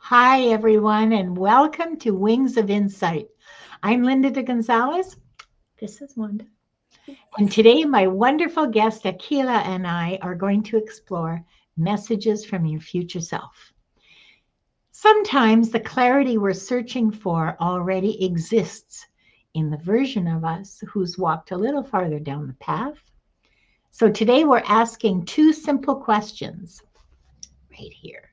Hi, everyone, and welcome to Wings of Insight. I'm Linda de Gonzalez. This is Wanda. And today, my wonderful guest, Akela, and I are going to explore messages from your future self. Sometimes the clarity we're searching for already exists in the version of us who's walked a little farther down the path. So today, we're asking two simple questions right here.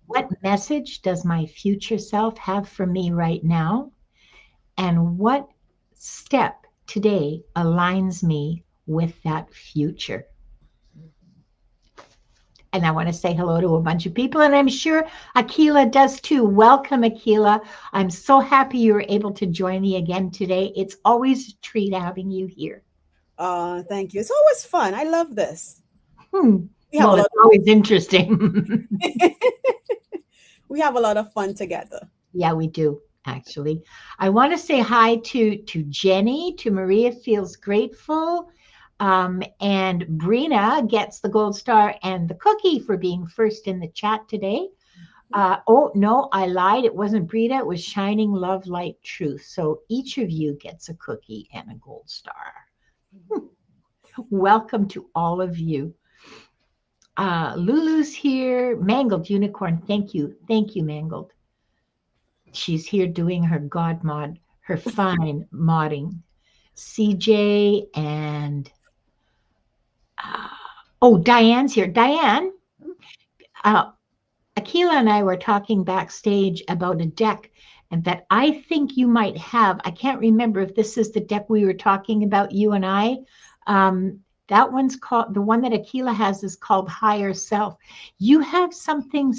What message does my future self have for me right now? And what step today aligns me with that future? And I want to say hello to a bunch of people, and I'm sure Akela does too. Welcome, Akela. I'm so happy you were able to join me again today. It's always a treat having you here. Thank you. It's always fun. I love this. Hmm. We have a Well, lot it's always interesting. we have a lot of fun together. Yeah, we do, actually. I want to say hi to Jenny, to Maria Feels Grateful, and Brina gets the gold star and the cookie for being first in the chat today. Oh, no, I lied. It wasn't Brina. It was Shining Love, Light, Truth. So each of you gets a cookie and a gold star. Welcome to all of you. Lulu's here. Mangled Unicorn. Thank you. Thank you, Mangled. She's here doing her God mod, her fine modding. CJ and uh, oh, Diane's here. Diane, uh, Akela and I were talking backstage about a deck and that I think you might have. I can't remember if this is the deck we were talking about, you and I. That one's called, the one that Akela has is called Higher Self. You have something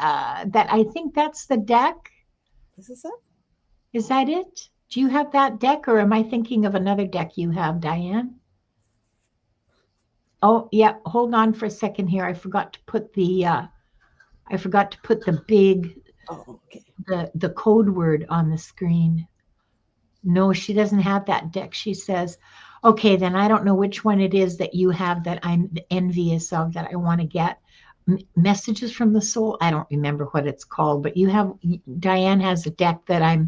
that I think that's the deck. This is it. Is that it? Do you have that deck, or am I thinking of another deck you have, Diane? Oh, yeah. Hold on for a second here. I forgot to put the big Oh, okay. the code word on the screen. No, she doesn't have that deck. She says, okay, then I don't know which one it is that you have that I'm envious of that I want to get. Messages from the soul. I don't remember what it's called, but you have Diane has a deck that I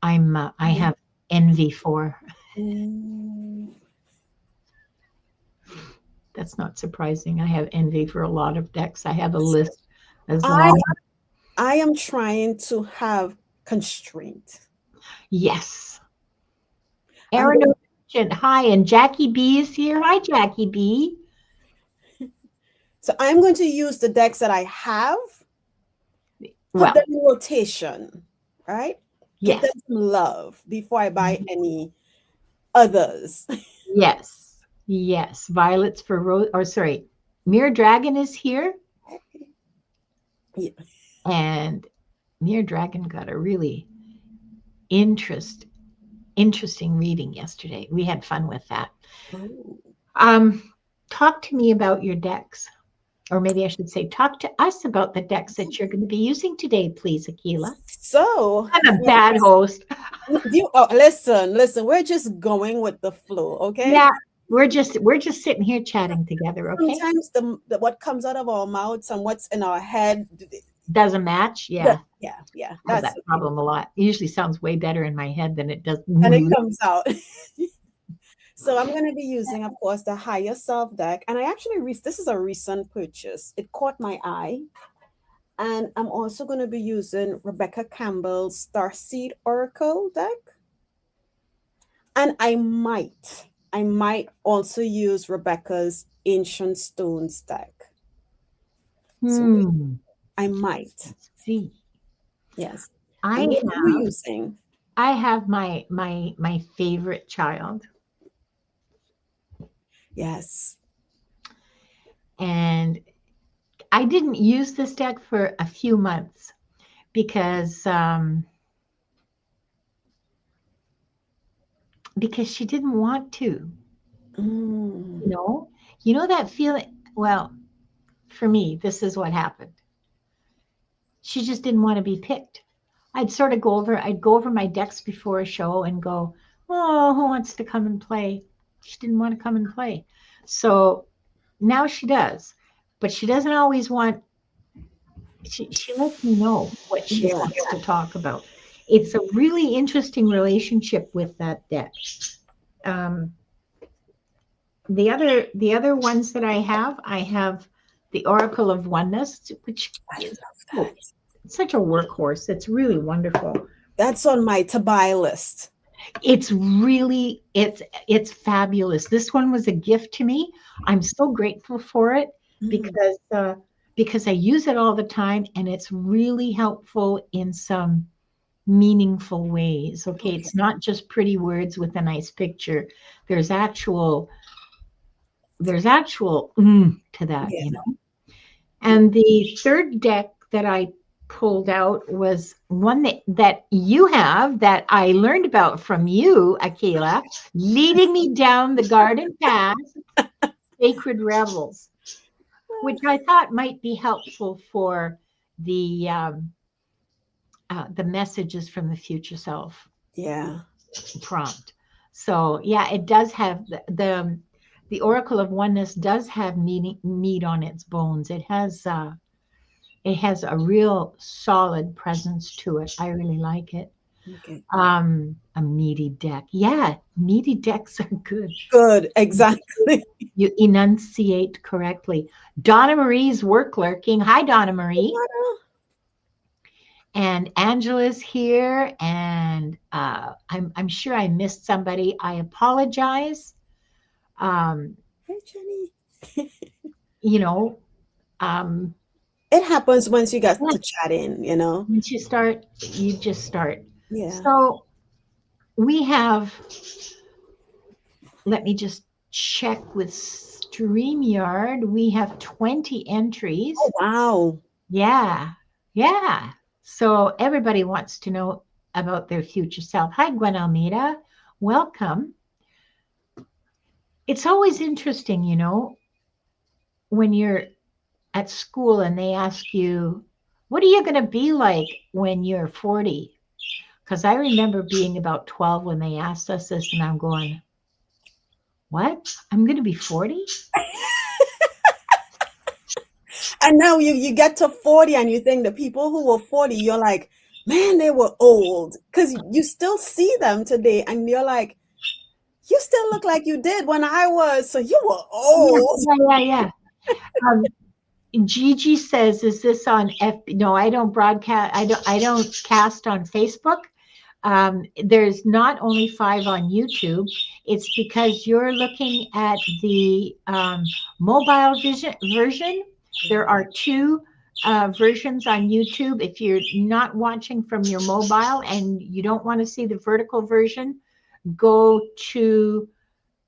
have envy for. Mm, That's not surprising. I have envy for a lot of decks. I have a list as I long. I am trying to have constraint. Yes. I'm Aaron, going hi, and Jackie B is here. Hi, Jackie B. I'm going to use the decks that I have, put them Well, in rotation, right? Give them yes, some love before I buy any others. yes, yes. Violets for Rose, or sorry, Mirror Dragon is here, Yeah. and Mirror Dragon got a really interest, interesting reading yesterday. We had fun with that. Oh. Um, Talk to me about your decks. Or maybe I should say, talk to us about the decks that you're going to be using today, please, Akela. So, I'm a bad host. listen, we're just going with the flow, okay? Yeah, we're just sitting here chatting together, okay? Sometimes the what comes out of our mouths and what's in our head, Doesn't match. Yeah, yeah, I have that's that okay. problem a lot. It usually sounds way better in my head than it does. And it comes out. So I'm going to be using, of course, the higher self deck, and I actually this is a recent purchase. It caught my eye, and I'm also going to be using Rebecca Campbell's Starseed Oracle deck, and I might also use Rebecca's Ancient Stones deck. So Hmm. I might. Let's see. Yes. I And what are you have using? I have my favorite child, Yes. and I didn't use this deck for a few months because she didn't want to. Mm. You know, you know that feeling. Well, for me, this is what happened. She just didn't want to be picked. I'd go over my decks before a show and go, oh, who wants to come and play? She didn't want to come and play. So now she does, but she doesn't always want she lets me know what she Yeah. wants to talk about. It's a really interesting relationship with that deck. Um, the other ones that I have the Oracle of Oneness, which I is love oh, that. such a workhorse. It's really wonderful. That's on my to buy list. It's fabulous. This one was a gift to me. I'm so grateful for it Mm, because because I use it all the time and it's really helpful in some meaningful ways. Okay, okay. it's not just pretty words with a nice picture. There's actual to that, Yeah. Yeah. And the third deck that I pulled out was one that you have that I learned about from you, Akela, leading me down the garden path, Sacred Revels, which I thought might be helpful for the messages from the future self Yeah. prompt. So yeah, it does have the Oracle of Oneness does have meat on its bones. It has a real solid presence to it. I really like it. Okay. A meaty deck. Yeah, meaty decks are good. Good. Exactly. You enunciate correctly. Donna Marie's work lurking. Hi, Donna Marie. And Angela's here. And I'm sure I missed somebody. I apologize. Um, Hey, Jenny. you know, um, It happens once you get yeah, to chat in. once you just start. Yeah. So we have let me just check with StreamYard. We have 20 Oh, entries. wow. Yeah, yeah. So everybody wants to know about their future self. Hi, Gwen Almeida. Welcome. It's always interesting, when you're at school and they ask you, what are you going to be like when you're 40? Because I remember being about 12 when they asked us this, and I'm going, what? I'm going to be 40? And now you get to 40 and you think the people who were 40, you're like, man, they were old. Because you still see them today and you're like, you still look like you did when I was. So you were Yeah, old. yeah, yeah, yeah. Um, Gigi says, "Is this on FB?" No, I don't broadcast. I don't cast on Facebook. There's not only 5 on YouTube. It's because you're looking at the mobile version. There are 2 versions on YouTube. If you're not watching from your mobile and you don't want to see the vertical version, go to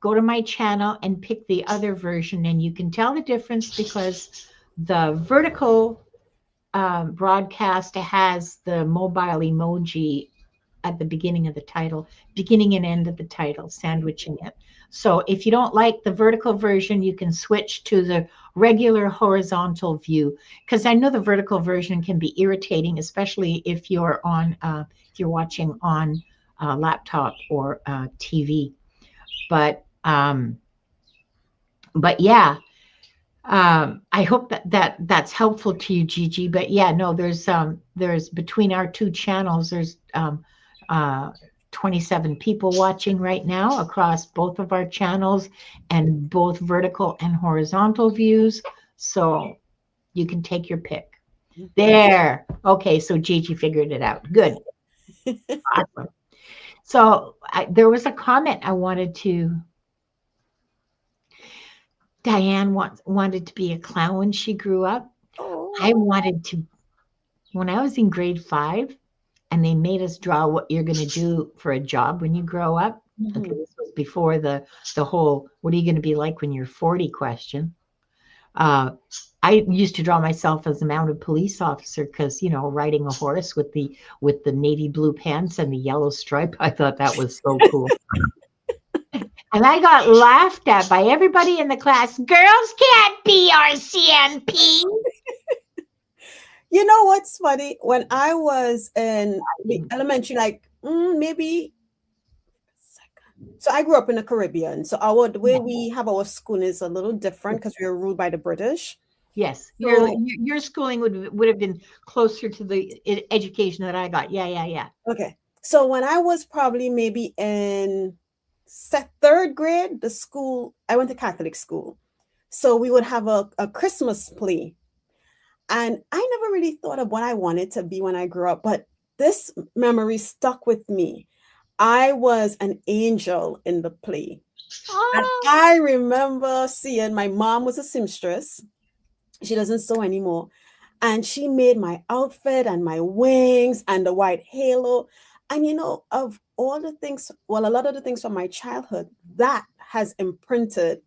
go to my channel and pick the other version, and you can tell the difference because the vertical broadcast has the mobile emoji at the beginning of the title, beginning and end of the title, sandwiching it. So if you don't like the vertical version, you can switch to the regular horizontal view, because I know the vertical version can be irritating, especially if you're watching on a laptop or TV. But yeah, I hope that's helpful to you, Gigi. But yeah, no, there's between our 2 channels, there's uh, 27 people watching right now across both of our channels and both vertical and horizontal views. So you can take your pick. There. Okay, so Gigi figured it out. Good. Awesome. So there was a comment I wanted to. Diane wanted to be a clown when she grew up. I Oh. wanted to, when I was in grade 5, and they made us draw what you're going to do for a job when you grow up. Okay, Mhm. this was before the whole "what are you going to be like when you're 40" question. Uh, I used to draw myself as a mounted police officer because riding a horse with the navy blue pants and the yellow stripe. I thought that was so cool. And I got laughed at by everybody in the class. Girls can't be RCMP. You know what's funny? When I was in the elementary, like maybe so I grew up in the Caribbean. So the way we have our school is a little different because we were ruled by the British. Yes, So your schooling would have been closer to the education that I got. Yeah, yeah, yeah. okay. So when I was probably maybe in third grade, the school, I went to Catholic school. So we would have a Christmas play. And I never really thought of what I wanted to be when I grew up, but this memory stuck with me. I was an angel in the play. And Oh, I remember seeing my mom was a seamstress. She doesn't sew anymore. And she made my outfit and my wings and the white halo. And of all the things, well, a lot of the things from my childhood, that has imprinted.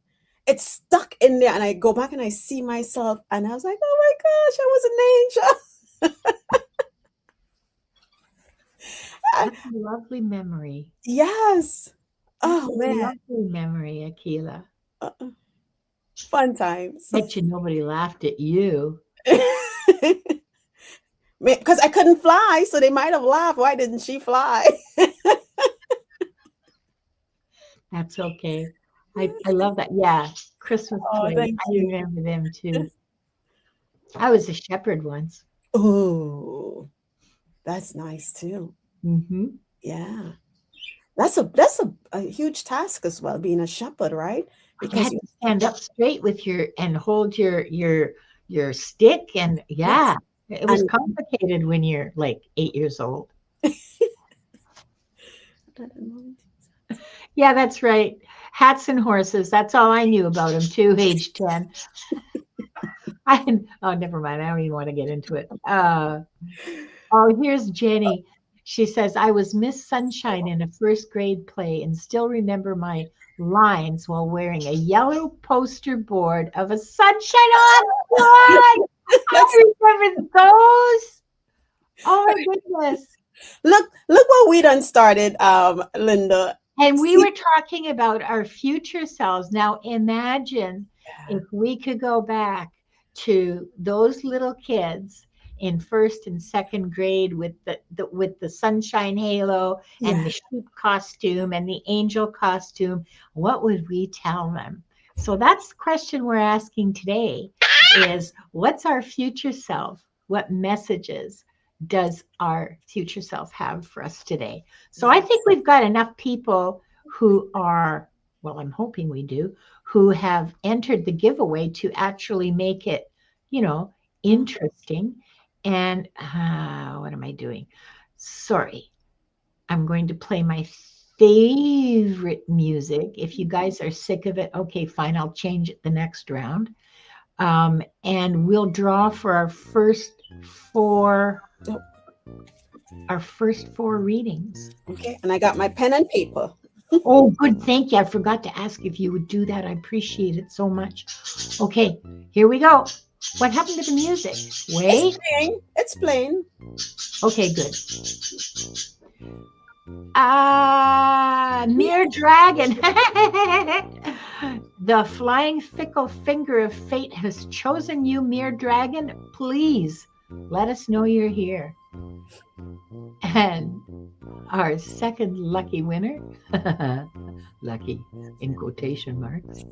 It's stuck in there. And I go back and I see myself and I was like, oh my gosh, I was an angel. that's a lovely memory. Yes. That's Oh a man. lovely memory, Akela. Fun times. Bet you nobody laughed at you. Because I couldn't fly, so they might have laughed. Why didn't she fly? That's okay. I love that. Yeah, Christmas Oh, play. thank I you. remember them too. I was a shepherd once. Oh, that's nice too. Mm-hmm. Yeah. That's a huge task as well, being a shepherd, right? You Because had you to stand up straight with your and hold your stick, and yes, yeah, it was and complicated when you're like 8 years old. Yeah, that's right. Hats and horses. That's all I knew about him too, age 10. Oh, never mind. I don't even want to get into it. Oh, here's Jenny. She says, I was Miss Sunshine in a first grade play and still remember my lines while wearing a yellow poster board of a sunshine. Oh, God. that's I remember those. Oh, my goodness. look what we done started, Linda. And we See, were talking about our future selves. Now, imagine if we could go back to those little kids in first and second grade with the sunshine halo and yeah, the sheep costume and the angel costume. What would we tell them? So that's the question we're asking today: is what's our future self? What messages does our future self have for us today? So I yes, think we've got enough people who are, well, I'm hoping we do, who have entered the giveaway to actually make it, you know, mm, interesting. And what am I doing? Sorry, I'm going to play my favorite music. If you guys are sick of it, okay, fine, I'll change it the next round. And we'll draw for four oh, our first four readings. okay. And I got my pen and paper. Oh, good. Thank you. I forgot to ask if you would do that. I appreciate it so much. Okay, here we go. What happened to the music? It's Wait. plain. It's plain. Okay, good. Mere dragon. The flying fickle finger of fate has chosen you, mere dragon. Please let us know you're here. And our second lucky winner, lucky in quotation marks,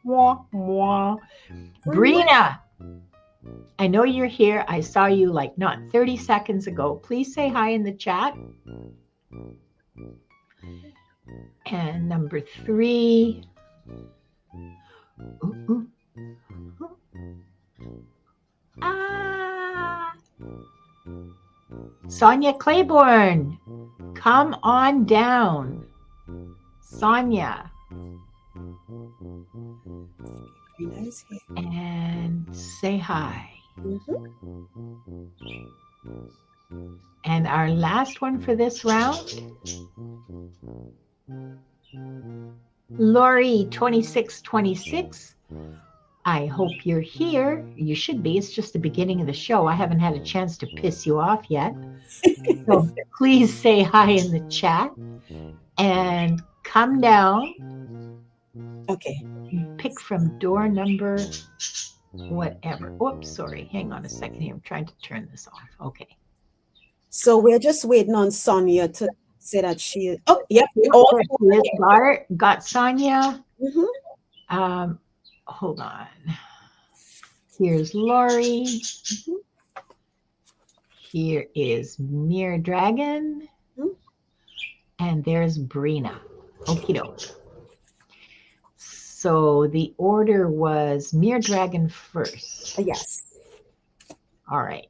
mwah, mwah. Brina, I know you're here. I saw you like not 30 seconds ago. Please say hi in the chat. And number 3. Ooh, ooh. Ah. Sonia Claiborne, come on down. Sonia. Very nice here. And say hi. Mhm. And our last one for this round, Lori 2626. I hope you're here. You should be. It's just the beginning of the show. I haven't had a chance to piss you off yet. So please say hi in the chat and come down. Okay. Pick from door number whatever. Oops, sorry. Hang on a second here. I'm trying to turn this off. Okay. So we're just waiting on Sonia to say that she. Oh, yep. Got Sonia. Mm-hmm. Hold on. Here's Lori. Mhm. Here is Mere Dragon. Mhm. And there's Brina. Okie doke. So the order was Mere Dragon first. Yes. All right.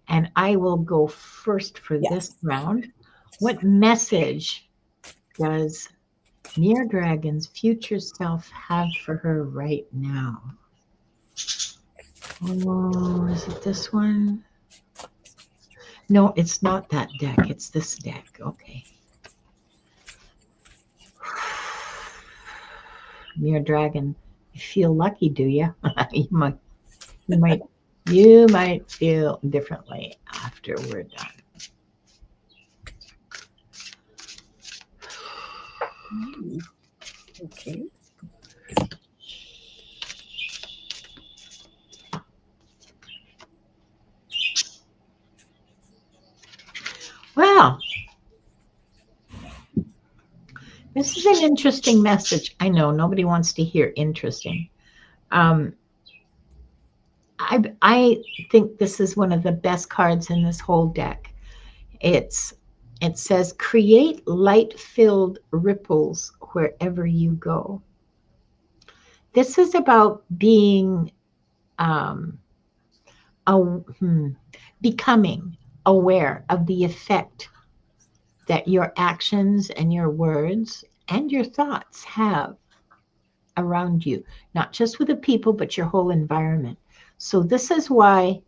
And I will go first for this Yes. round. What message does Mere Dragon's future self have for her right now? Oh, is it this one? No, it's not that deck. It's this deck. Okay. Mere Dragon, you feel lucky, do you? you might, you might, you might feel differently after we're done. Okay. Well, this is an interesting message. I know nobody wants to hear interesting. I think this is one of the best cards in this whole deck. It says create light-filled ripples wherever you go. This is about being um, becoming aware of the effect that your actions and your words and your thoughts have around you, not just with the people, but your whole environment. So this is what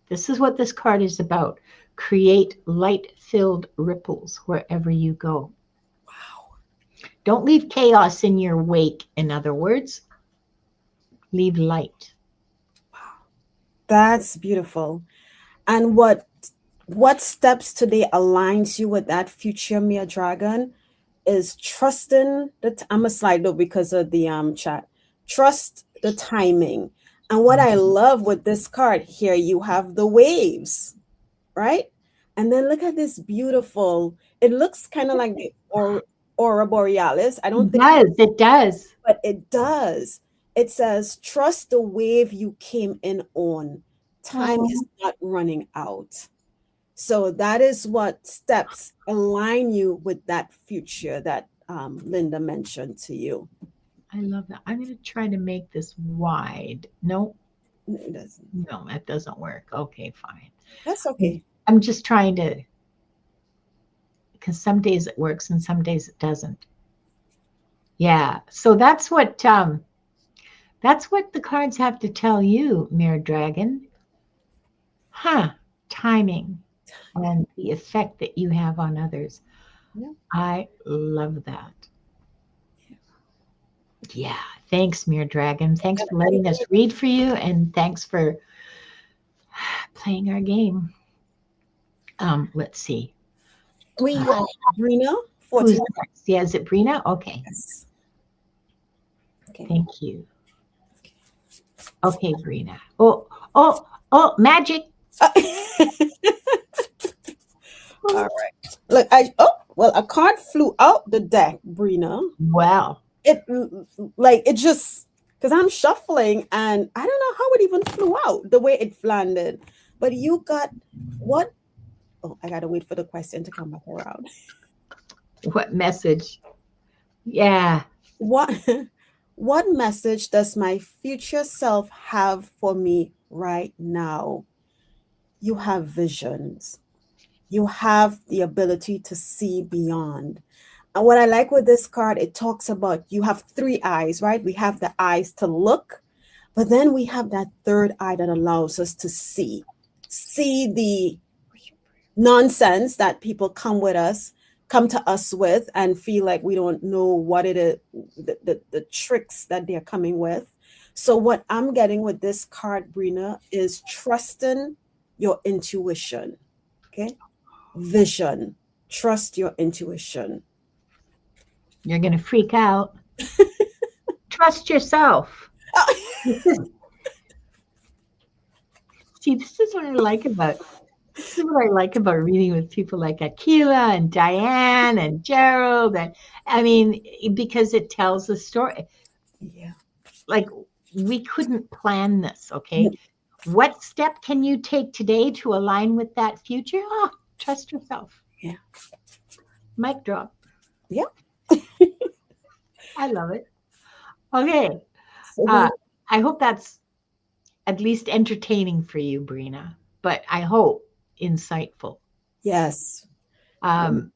this card is about. Create light-filled ripples wherever you go. Wow. Don't leave chaos in your wake, in other words. Leave light. Wow. That's beautiful. And what steps today aligns you with that future Mia Dragon is trusting I'm a slide though because of the chat. Trust the timing. And what I love with this card here, you have the waves, right? And then look at this beautiful, it looks kind of like the aurora borealis. I don't It think, does. It does. but it does. It says, trust the wave you came in on. Time is Oh, not running out. So that is what steps align you with that future that Linda mentioned to you. I love that. I'm going to try to make this wide. No, No, it doesn't. no, that doesn't work. Okay, fine. That's okay. I'm just trying to, because some days it works and some days it doesn't. Yeah. So that's what the cards have to tell you, Mirror Dragon. Huh. Timing and the effect that you have on others. Yeah. I love that. Yeah. Thanks, Mirror Dragon. Thanks for letting us read for you, and thanks for playing our game. Let's see. We have Brina, Who's 14. next? Yeah, is it Brina? Okay. Yes. Okay. Thank you. Okay, Brina. Oh, magic. All right. Look, well, a card flew out the deck, Brina. Wow. It just because I'm shuffling and I don't know how it even flew out the way it landed. But you got what? Oh, I gotta wait for the question to come back around. What message? Yeah. What what message does my future self have for me right now? You have visions. You have the ability to see beyond. And what I like with this card, it talks about you have three eyes, right? We have the eyes to look, but then we have that third eye that allows us to see the nonsense that people come to us with and feel like we don't know what it is, the tricks that they're coming with. So what I'm getting with this card, Brina, is trusting your intuition. Okay. Vision. Trust your intuition. You're going to freak out. Trust yourself. See, this is what I like about reading with people like Akela and Diane and Gerald. And I mean, because it tells the story. Yeah. Like we couldn't plan this, okay? What step can you take today to align with that future? Oh, trust yourself. Yeah. Mic drop. Yeah. I love it. Okay. So Uh, I hope that's at least entertaining for you, Brina, but I hope insightful. yes. Um,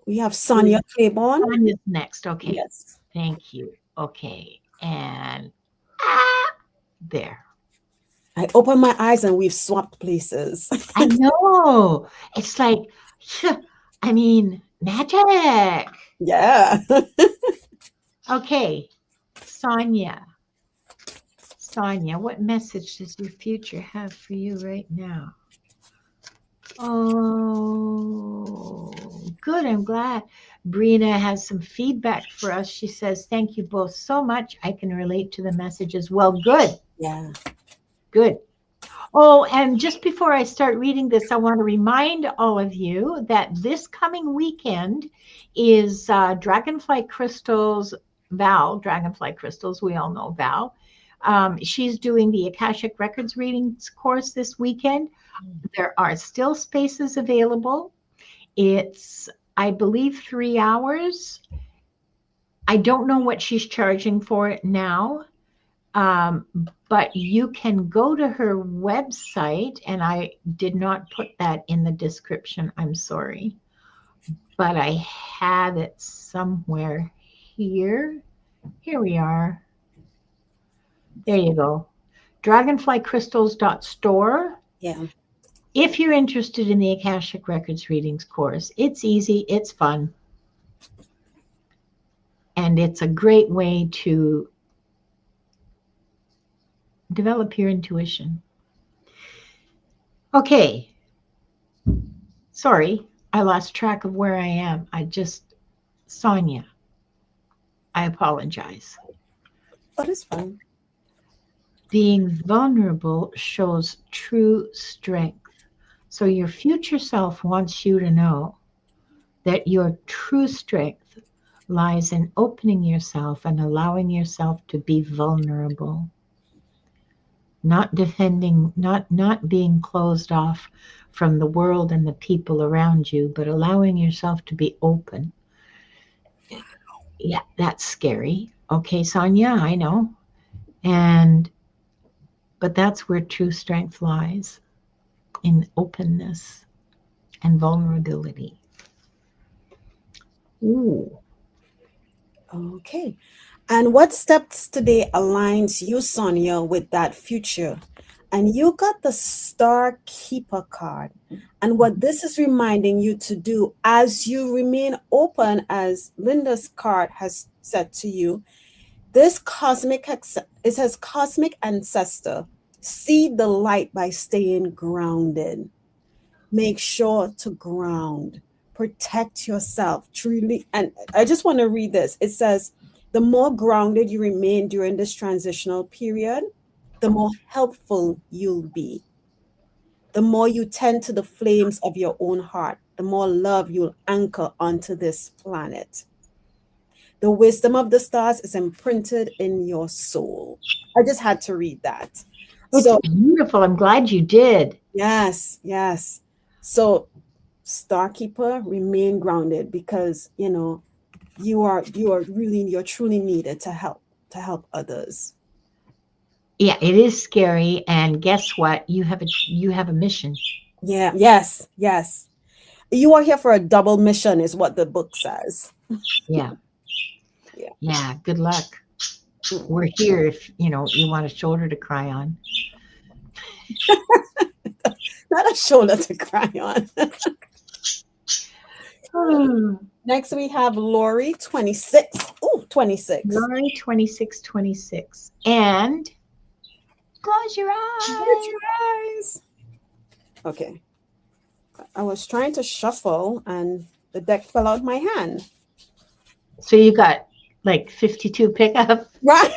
We have Sonia Claiborne. Tanya's next. Okay. Yes. Thank you. Okay. And there. I opened my eyes and we've swapped places. I know. It's like, I mean, magic. Yeah. Okay. Sonia. Sonia, what message does your future have for you right now? Oh, good. I'm glad. Brina has some feedback for us. She says, thank you both so much. I can relate to the message as well. Good. Yeah. Good. Oh, and just before I start reading this, I want to remind all of you that this coming weekend is Dragonfly Crystals, Val, Dragonfly Crystals, we all know Val. She's doing the Akashic Records readings course this weekend. There are still spaces available. It's, I believe, 3 hours. I don't know what she's charging for it now. But you can go to her website, and I did not put that in the description. I'm sorry, but I have it somewhere here. Here we are. There you go. Dragonflycrystals.store. Yeah. If you're interested in the Akashic Records readings course, it's easy, it's fun, and it's a great way to develop your intuition. Okay. Sorry, I lost track of where I am. Sonia, I apologize. But it's fun. Being vulnerable shows true strength. So your future self wants you to know that your true strength lies in opening yourself and allowing yourself to be vulnerable. Not defending, not being closed off from the world and the people around you, but allowing yourself to be open. Yeah, that's scary. Okay, Sonia, I know. But that's where true strength lies, in openness and vulnerability. Ooh. Okay. And what steps today aligns you, Sonia, with that future? And you got the Star Keeper card. And what this is reminding you to do as you remain open, as Linda's card has said to you, this it says cosmic ancestor, see the light by staying grounded. Make sure to ground, protect yourself truly. And I just want to read this. It says, the more grounded you remain during this transitional period, the more helpful you'll be. The more you tend to the flames of your own heart, the more love you'll anchor onto this planet. The wisdom of the stars is imprinted in your soul. I just had to read that. It's beautiful. I'm glad you did. Yes, yes. So, Starkeeper, remain grounded because you're truly needed to help others. Yeah, it is scary. And guess what? You have a mission. Yeah, yes, yes. You are here for a double mission, is what the book says. Yeah. Yeah. Yeah. Good luck. We're here if you want a shoulder to cry on. Not a shoulder to cry on. Next we have Lori 26. Oh, 26. Lori 2626. And close your eyes. Close your eyes. Okay. I was trying to shuffle and the deck fell out my hand. So you got like 52 pickup. Right.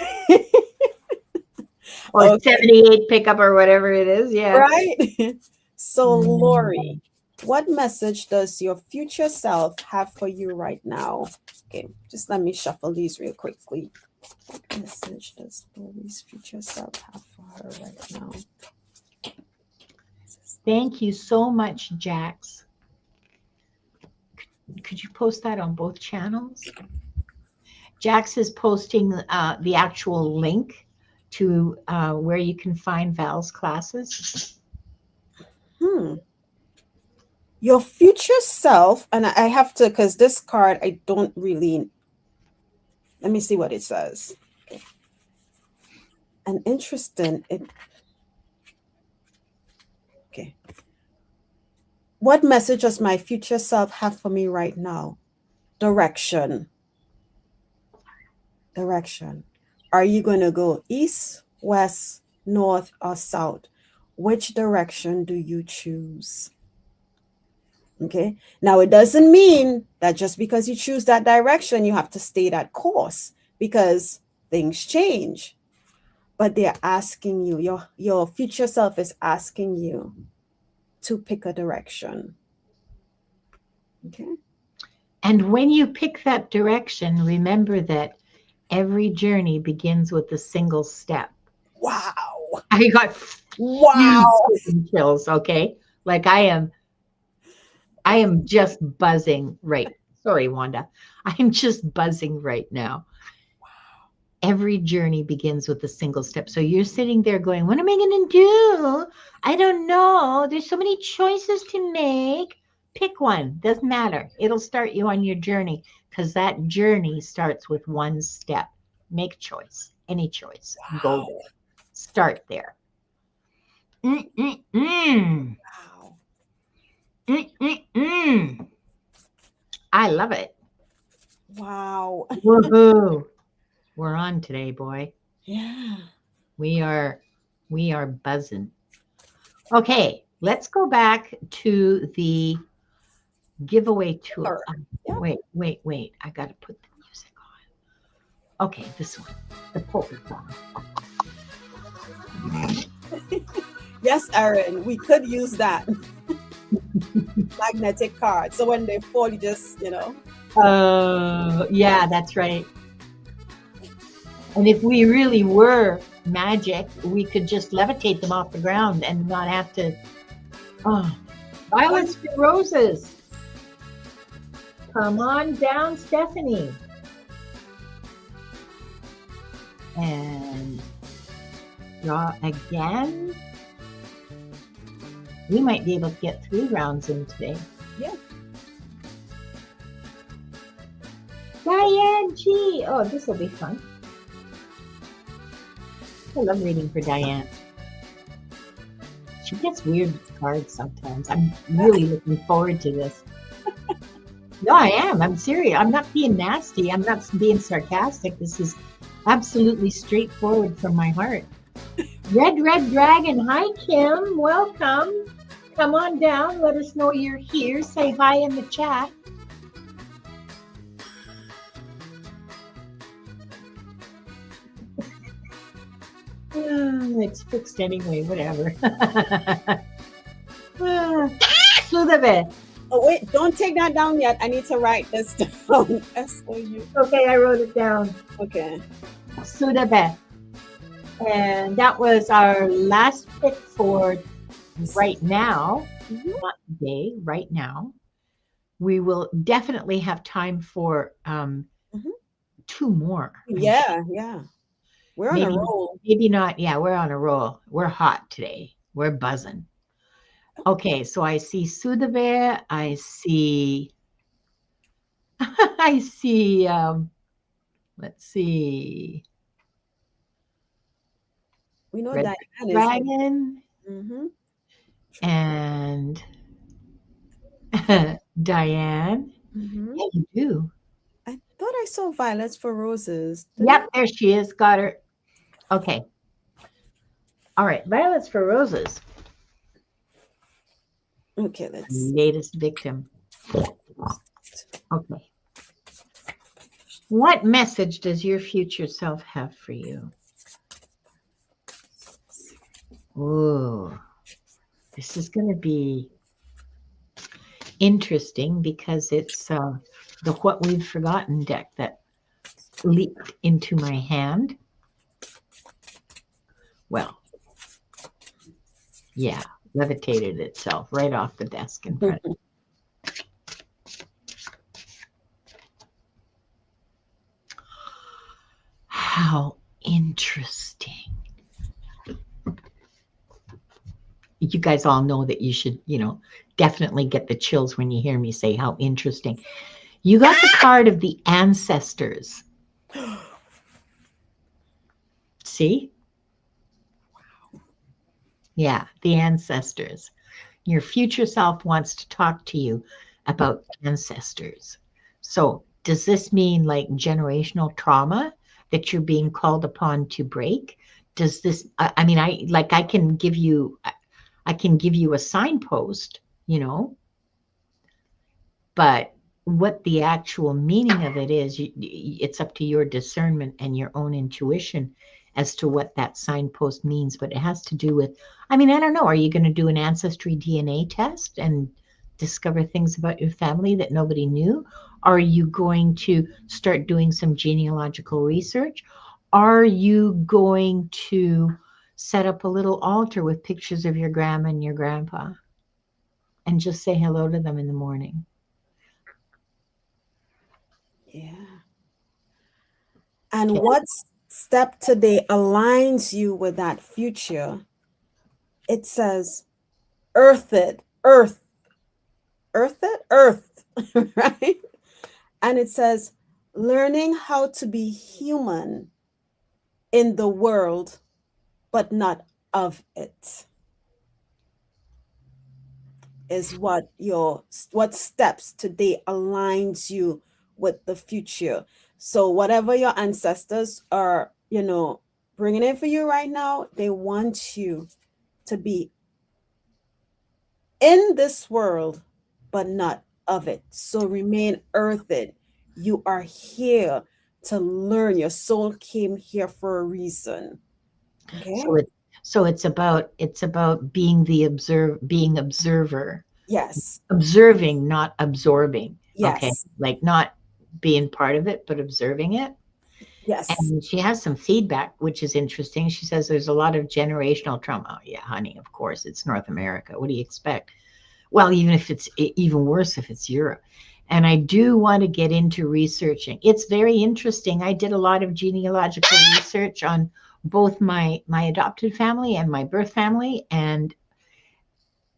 Or 78 pickup or whatever it is. Yeah. Right. So Lori, what message does your future self have for you right now? Okay, just let me shuffle these real quickly. What message does Lori's future self have for her right now? Thank you so much, Jax. Could you post that on both channels? Jax is posting the actual link to where you can find Val's classes. Your future self, and I have to, because this card, I don't really, let me see what it says. And interesting, okay. What message does my future self have for me right now? Direction. Direction. Are you going to go east, west, north, or south? Which direction do you choose? Okay. Now, it doesn't mean that just because you choose that direction, you have to stay that course, because things change. But they're asking you, your future self is asking you to pick a direction. Okay. And when you pick that direction, remember that every journey begins with a single step. Wow. I got huge chills, okay? Like I am just buzzing right. Sorry, Wanda. I'm just buzzing right now. Wow. Every journey begins with a single step. So you're sitting there going, what am I going to do? I don't know. There's so many choices to make. Pick one. Doesn't matter. It'll start you on your journey, because that journey starts with one step. Make choice. Any choice. Wow. Go there. Start there. Wow. I love it. Wow. Woohoo. We're on today, boy. Yeah. We are buzzing. Okay, let's go back to the giveaway tool. Yep. Wait. I got to put the music on. Okay, this one. The polka song. Yes, Erin, we could use that. Magnetic card. So when they fall, you just, Yeah, that's right. And if we really were magic, we could just levitate them off the ground and not have to. Oh, violets for roses. Come on down, Stephanie. And draw again. We might be able to get 3 rounds in today. Yeah. Diane G. Oh, this will be fun. I love reading for Diane. She gets weird cards sometimes. I'm really looking forward to this. No, I am. I'm serious. I'm not being nasty. I'm not being sarcastic. This is absolutely straightforward from my heart. Red Dragon. Hi, Kim. Welcome. Come on down. Let us know you're here. Say hi in the chat. It's fixed anyway, whatever. Sudave. Oh, wait, don't take that down yet. I need to write this down. S-O-U. Okay, I wrote it down. Okay. Sudave. And that was our last pick for right now. Not today, right now. We will definitely have time for 2 more. Yeah. We're on a roll. Maybe not. Yeah, we're on a roll. We're hot today. We're buzzing. Okay, so I see Sudave. I see. I see. Let's see. We know Red Dragon. And Diane. Yeah, you do. I thought I saw violets for roses. Yep, there she is. Got her. Okay. All right, violets for roses. Okay, let's. Latest victim. Okay. What message does your future self have for you? Ooh, this is going to be interesting because it's the What We've Forgotten deck that leaped into my hand. Well, yeah, levitated itself right off the desk in front. How interesting. You guys all know that you should, definitely get the chills when you hear me say how interesting. You got the card of the ancestors. See? Yeah, the ancestors. Your future self wants to talk to you about ancestors. So, does this mean like generational trauma that you're being called upon to break? Does this, I mean, I can give you, I can give you a signpost, but what the actual meaning of it is, it's up to your discernment and your own intuition as to what that signpost means. But it has to do with, I mean, I don't know, are you going to do an ancestry DNA test and discover things about your family that nobody knew? Are you going to start doing some genealogical research? Are you going to set up a little altar with pictures of your grandma and your grandpa and just say hello to them in the morning? Yeah. And Okay. what step today aligns you with that future? It says, earth it, earth, right? And it says, learning how to be human in the world, but not of it, is what steps today aligns you with the future. So whatever your ancestors are, bringing in for you right now, they want you to be in this world, but not of it. So remain earthed. You are here to learn. Your soul came here for a reason. Okay. So it's about being observer, Yes. observing, not absorbing. Okay, Yes. like not being part of it, but observing it. Yes. And she has some feedback, which is interesting. She says there's a lot of generational trauma. Oh, yeah, honey, of course, it's North America. What do you expect? Well, even if it's even worse if it's Europe. And I do want to get into researching. It's very interesting. I did a lot of genealogical research on both my adopted family and my birth family, and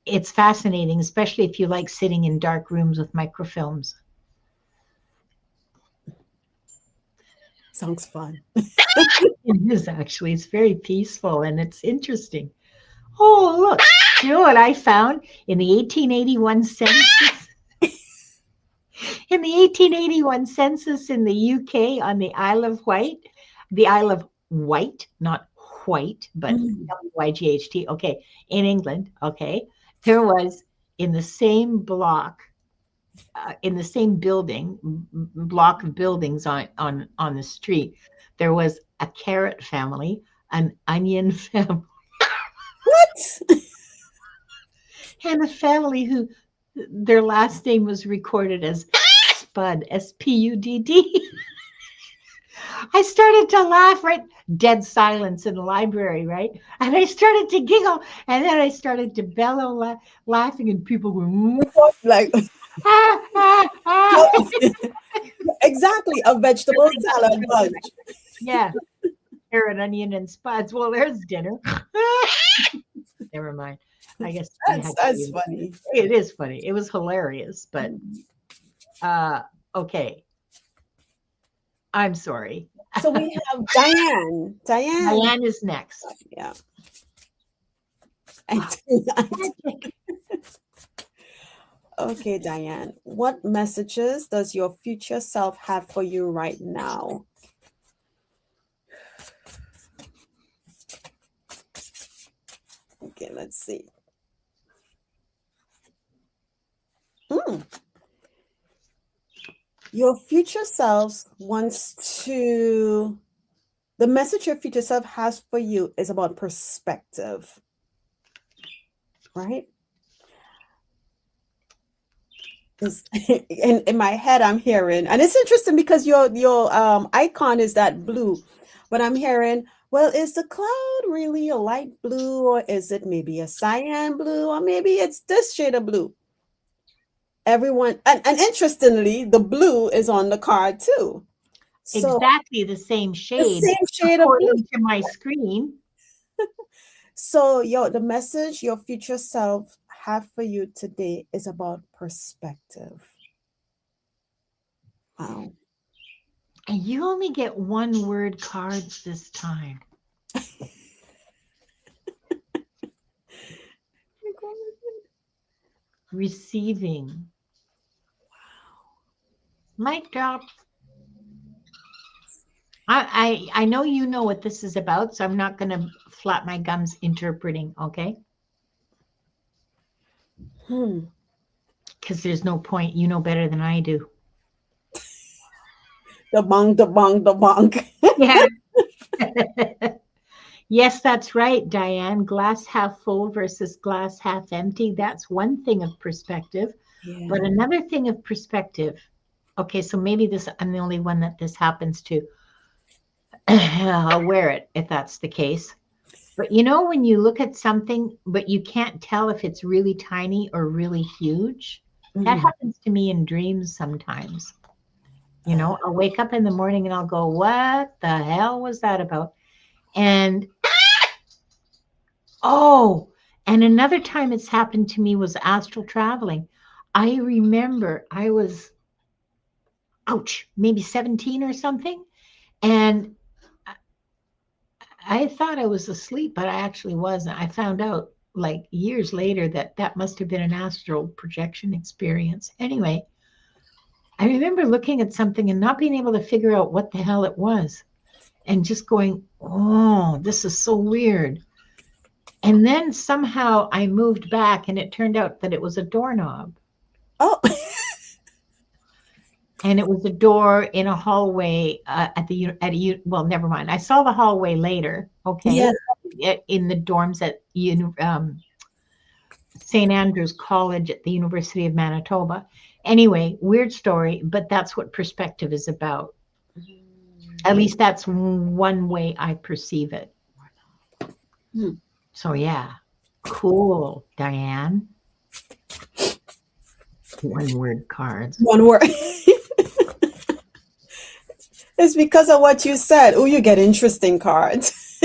it's fascinating, especially if you like sitting in dark rooms with microfilms. Sounds fun. It is actually. It's very peaceful and it's interesting. Oh, look. You know what I found in the 1881 census? In the 1881 census in the UK on the Isle of Wight, the Isle of Wight, not white, but Mm. Wyght. Okay, in England. Okay, there was in the same block, in the same building, block of buildings on the street, there was a carrot family, an onion family, What? and a family who their last name was recorded as Spud, Spudd. I started to laugh, right? Dead silence in the library, right? And I started to giggle, and then I started to bellow, laughing, and people were, Like ah, ah, ah. exactly a vegetable salad bunch. Yeah, carrot, onion, and spuds. Well, there's dinner. Never mind. I guess you That's had that's to. funny. It is funny. It was hilarious, but Mm. okay. I'm sorry. So we have Diane. Diane. Diane is next. Yeah. Wow. Okay, Diane. What messages does your future self have for you right now? Okay, let's see. Mm. Your future self wants to, the message your future self has for you is about perspective, right? Is in my head I'm hearing, and it's interesting because your icon is that blue, but I'm hearing, well, is the cloud really a light blue, or is it maybe a cyan blue, or maybe it's this shade of blue? Everyone, and interestingly, the blue is on the card too. So Exactly the same the shade same shade of blue. according to my screen. So the message your future self have for you today is about perspective. Wow. And you only get one word cards this time. Receiving. Mic drop. I know you know what this is about, so I'm not going to flap my gums interpreting, okay? Because there's no point. You know better than I do. The bong, the bong, the bong. Yeah. Yes, that's right, Diane. Glass half full versus glass half empty. That's one thing of perspective. Yeah. But another thing of perspective. Okay, so maybe this I'm the only one that this happens to. I'll wear it if that's the case. But you know, when you look at something, but you can't tell if it's really tiny or really huge, that happens to me in dreams sometimes. You know, I'll wake up in the morning and I'll go, what the hell was that about? And oh, and another time it's happened to me was astral traveling. I remember I was, ouch, maybe 17 or something. And I thought I was asleep, but I actually wasn't. I found out like years later that that must have been an astral projection experience. Anyway, I remember looking at something and not being able to figure out what the hell it was and just going, oh, this is so weird. And then somehow I moved back and it turned out that it was a doorknob. Oh. And it was a door in a hallway well, never mind. I saw the hallway later, okay, in the dorms at St. Andrew's College at the University of Manitoba. Anyway, weird story, but that's what perspective is about. At least that's one way I perceive it. So yeah, cool, Diane. One word cards. One word. It's because of what you said. Oh, you get interesting cards.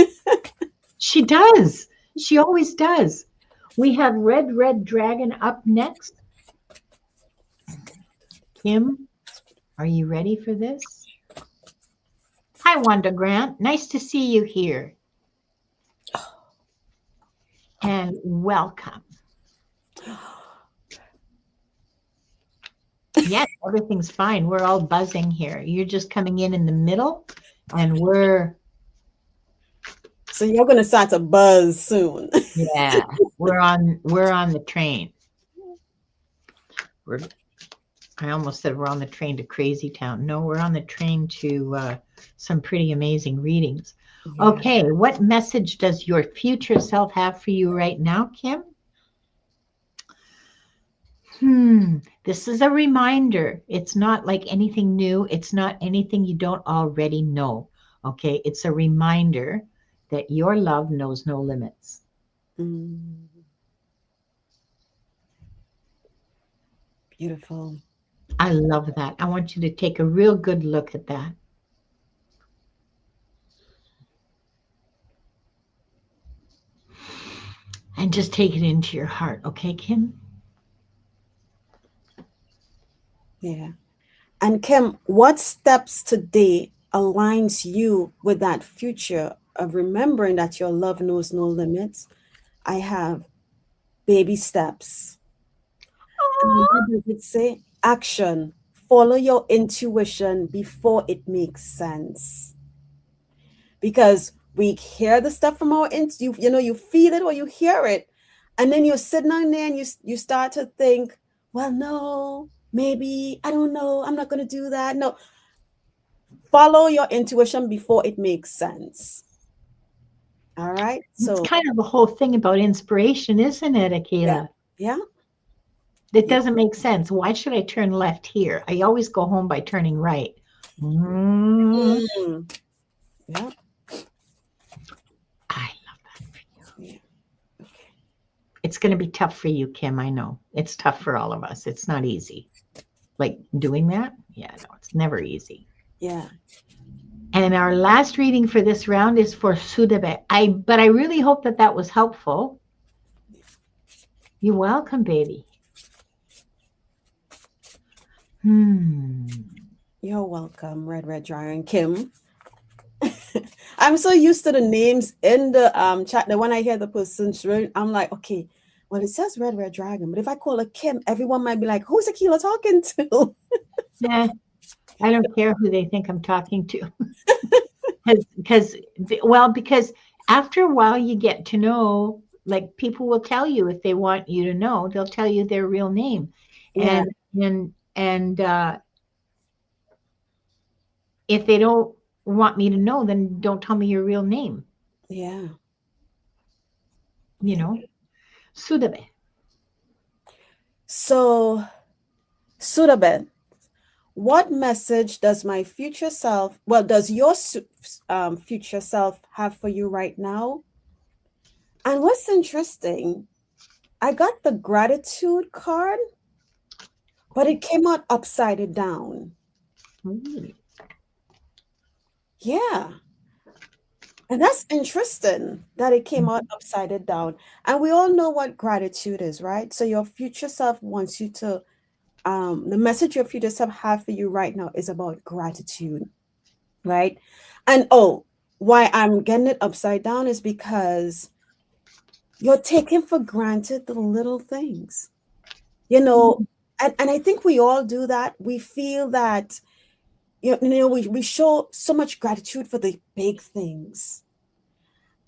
She does. She always does. We have Red Dragon up next. Kim, are you ready for this? Hi, Wanda Grant. Nice to see you here. And welcome. Yes, everything's fine. We're all buzzing here. You're just coming in the middle, and we're... So you're going to start to buzz soon. Yeah, we're on the train. I almost said we're on the train to Crazy Town. No, we're on the train to some pretty amazing readings. Yeah. Okay, what message does your future self have for you right now, Kim? This is a reminder. It's not like anything new. It's not anything you don't already know. Okay, it's a reminder that your love knows no limits. Beautiful. I love that. I want you to take a real good look at that. And just take it into your heart. Okay, Kim? Yeah. And Kim, what steps today aligns you with that future of remembering that your love knows no limits? I have baby steps. And what does it say? Action. Follow your intuition before it makes sense. Because we hear the stuff from our you feel it or you hear it, and then you're sitting on there and you start to think, well, no, maybe, I don't know, I'm not going to do that. No, follow your intuition before it makes sense. All right. So it's kind of the whole thing about inspiration, isn't it, Akela? Yeah. That doesn't make sense. Why should I turn left here? I always go home by turning right. Mm, Mm. Yeah. I love that for you. Yeah. Okay. It's going to be tough for you, Kim. I know. It's tough for all of us. It's not easy. Like doing that? Yeah, no, it's never easy. Yeah. And our last reading for this round is for Sudabe. But I really hope that that was helpful. You're welcome, baby. You're welcome, Red Dragon Kim. I'm so used to the names in the chat that when I hear the person's name, I'm like, okay, well, it says Red Dragon, but if I call her Kim, everyone might be like, who's Akela talking to? Yeah, I don't care who they think I'm talking to. because because after a while you get to know, like people will tell you if they want you to know, they'll tell you their real name. Yeah. And if they don't want me to know, then don't tell me your real name, Yeah. you know. Sudabe. So, Sudabed, what message does my future self, well, does your future self have for you right now? And what's interesting, I got the gratitude card, but it came out upside down. Ooh. Yeah. And that's interesting that it came out upside down. And we all know what gratitude is, right? So your future self wants you to, the message your future self have for you right now is about gratitude, right? And oh, why I'm getting it upside down is because you're taking for granted the little things, you know, and I think we all do that. We feel that, we show so much gratitude for the big things.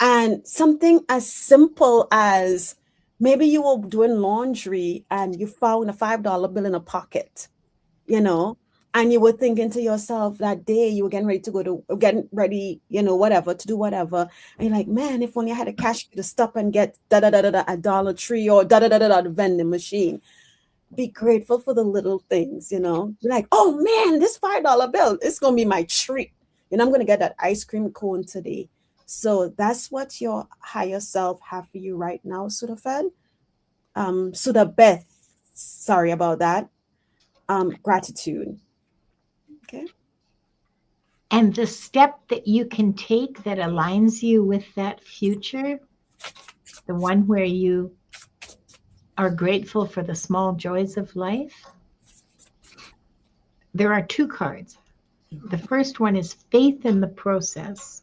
And something as simple as maybe you were doing laundry and you found a $5 bill in a pocket, you know, and you were thinking to yourself that day you were getting ready to getting ready, whatever, to do whatever. And you're like, man, if only I had a cash to stop and get da da da da da at Dollar Tree or da da da da da the vending machine. Be grateful for the little things, Be like, oh man, this $5 bill, it's gonna be my treat. I'm gonna get that ice cream cone today. So that's what your higher self have for you right now, Sudafed. Sudabeth, sorry about that. Gratitude. Okay. And the step that you can take that aligns you with that future, the one where you are grateful for the small joys of life, there are two cards. The first one is faith in the process.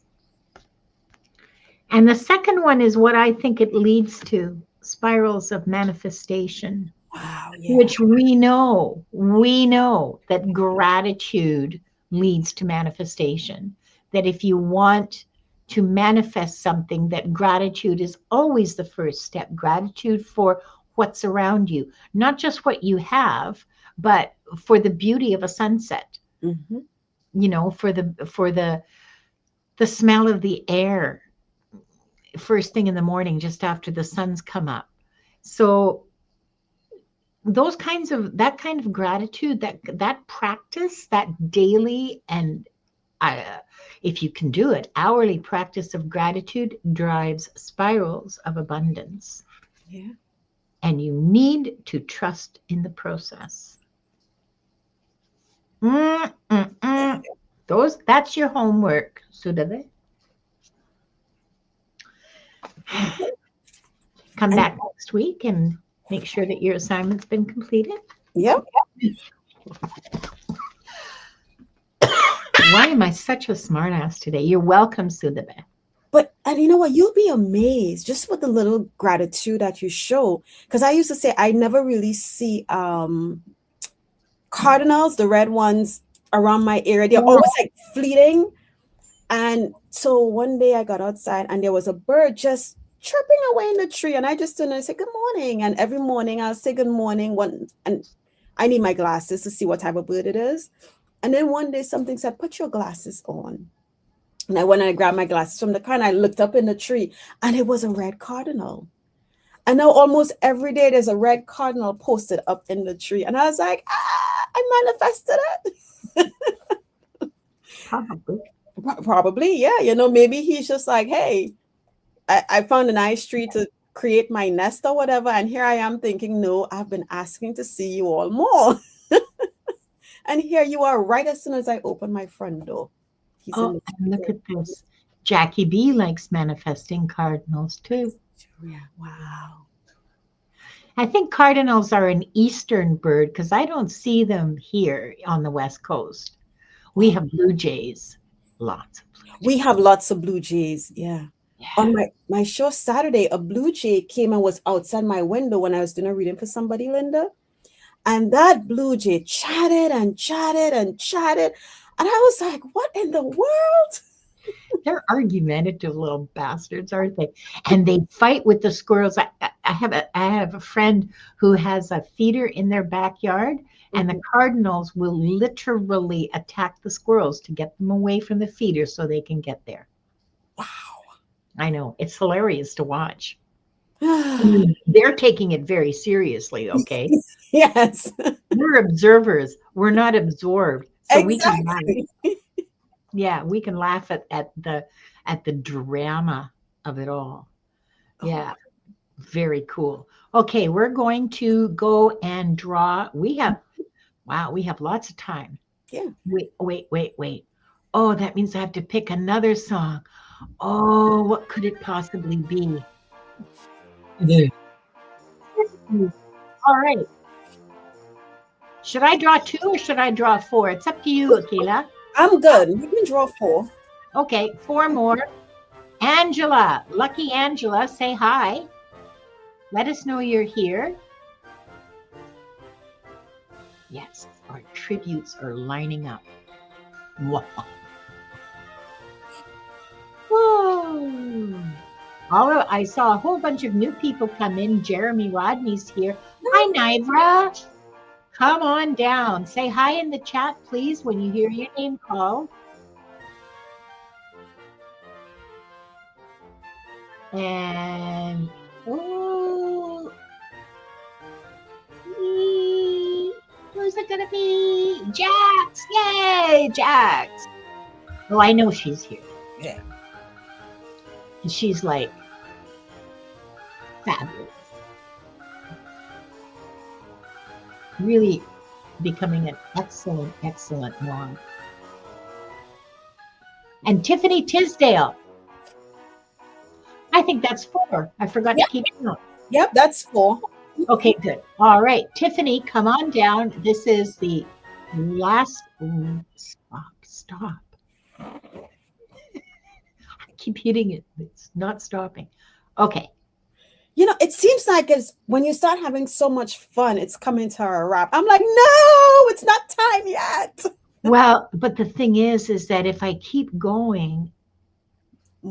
And the second one is what I think it leads to, spirals of manifestation. Wow. Yeah. Which we know that gratitude leads to manifestation. That if you want to manifest something, that gratitude is always the first step. Gratitude for what's around you, not just what you have, but for the beauty of a sunset. Mm-hmm. For the smell of the air first thing in the morning, just after the sun's come up. So that kind of gratitude, that practice, that daily and if you can do it, hourly practice of gratitude drives spirals of abundance. Yeah. And you need to trust in the process. That's your homework, Sudave. Come back next week and make sure that your assignment's been completed. Yep. Why am I such a smartass today? You're welcome, Sudave. And you know what? You'll be amazed just with the little gratitude that you show. Because I used to say I never really see cardinals, the red ones around my area. They're always like fleeting. And so one day I got outside and there was a bird just chirping away in the tree. And I just turned and I said, good morning. And every morning I'll say good morning. And I need my glasses to see what type of bird it is. And then one day something said, put your glasses on. And I went and I grabbed my glasses from the car and I looked up in the tree and it was a red cardinal. And now almost every day there's a red cardinal posted up in the tree. And I was like, I manifested it. Probably. Probably, yeah. Maybe he's just like, hey, I found a nice tree to create my nest or whatever. And here I am thinking, no, I've been asking to see you all more. And here you are right as soon as I open my front door. He's in Oh, the and look at this. Jackie B likes manifesting cardinals too. yeah. Wow. I think cardinals are an eastern bird because I don't see them here on the West Coast. We have blue jays, lots of blue jays. We have lots of blue jays. Yeah. Yeah. On my show Saturday, a blue jay came and was outside my window when I was doing a reading for somebody, Linda. And that blue jay chatted and chatted and chatted. And I was like, what in the world? They're argumentative little bastards, aren't they? And they fight with the squirrels. I have a friend who has a feeder in their backyard, and the cardinals will literally attack the squirrels to get them away from the feeder so they can get there. Wow. I know. It's hilarious to watch. They're taking it very seriously, okay? Yes. We're observers. We're not absorbed. So Exactly. we can laugh at the drama of it all. Yeah. Very cool. Okay, we're going to go and draw. We have lots of time. Yeah. Wait. Oh, that means I have to pick another song. Oh, what could it possibly be? All right. Should I draw 2 or should I draw 4? It's up to you, Akela. I'm good. You can draw 4. Okay, 4 more. Angela, lucky Angela, say hi. Let us know you're here. Yes, our tributes are lining up. Wow. Whoa. I saw a whole bunch of new people come in. Jeremy Rodney's here. Hi, Nivra. Come on down. Say hi in the chat, please, when you hear your name called. And who's it gonna be? Jax! Yay, Jax! Oh, I know she's here. Yeah. And she's like fabulous. Really becoming an excellent, excellent mom. And Tiffany Tisdale. I think that's 4. I forgot to keep count. Yep, that's 4. Okay, good. All right, Tiffany, come on down. This is the last. Stop. I keep hitting it. It's not stopping. Okay. It seems like it's when you start having so much fun, it's coming to a wrap. I'm like, no, it's not time yet. Well, but the thing is that if I keep going,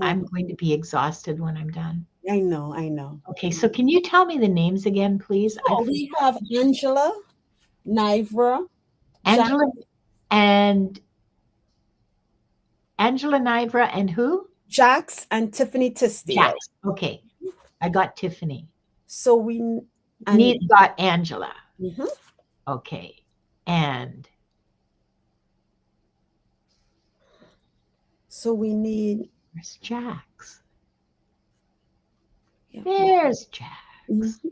I'm going to be exhausted when I'm done. I know. Okay, so can you tell me the names again, please? Oh, we have Angela, Nivra, Angela Nivra, and who? Jax and Tiffany Tisdale. Jax. Okay, I got Tiffany. So we got Angela. Mm-hmm. Okay, and so we need. Where's Jax? Yeah. There's Jax. Mm-hmm.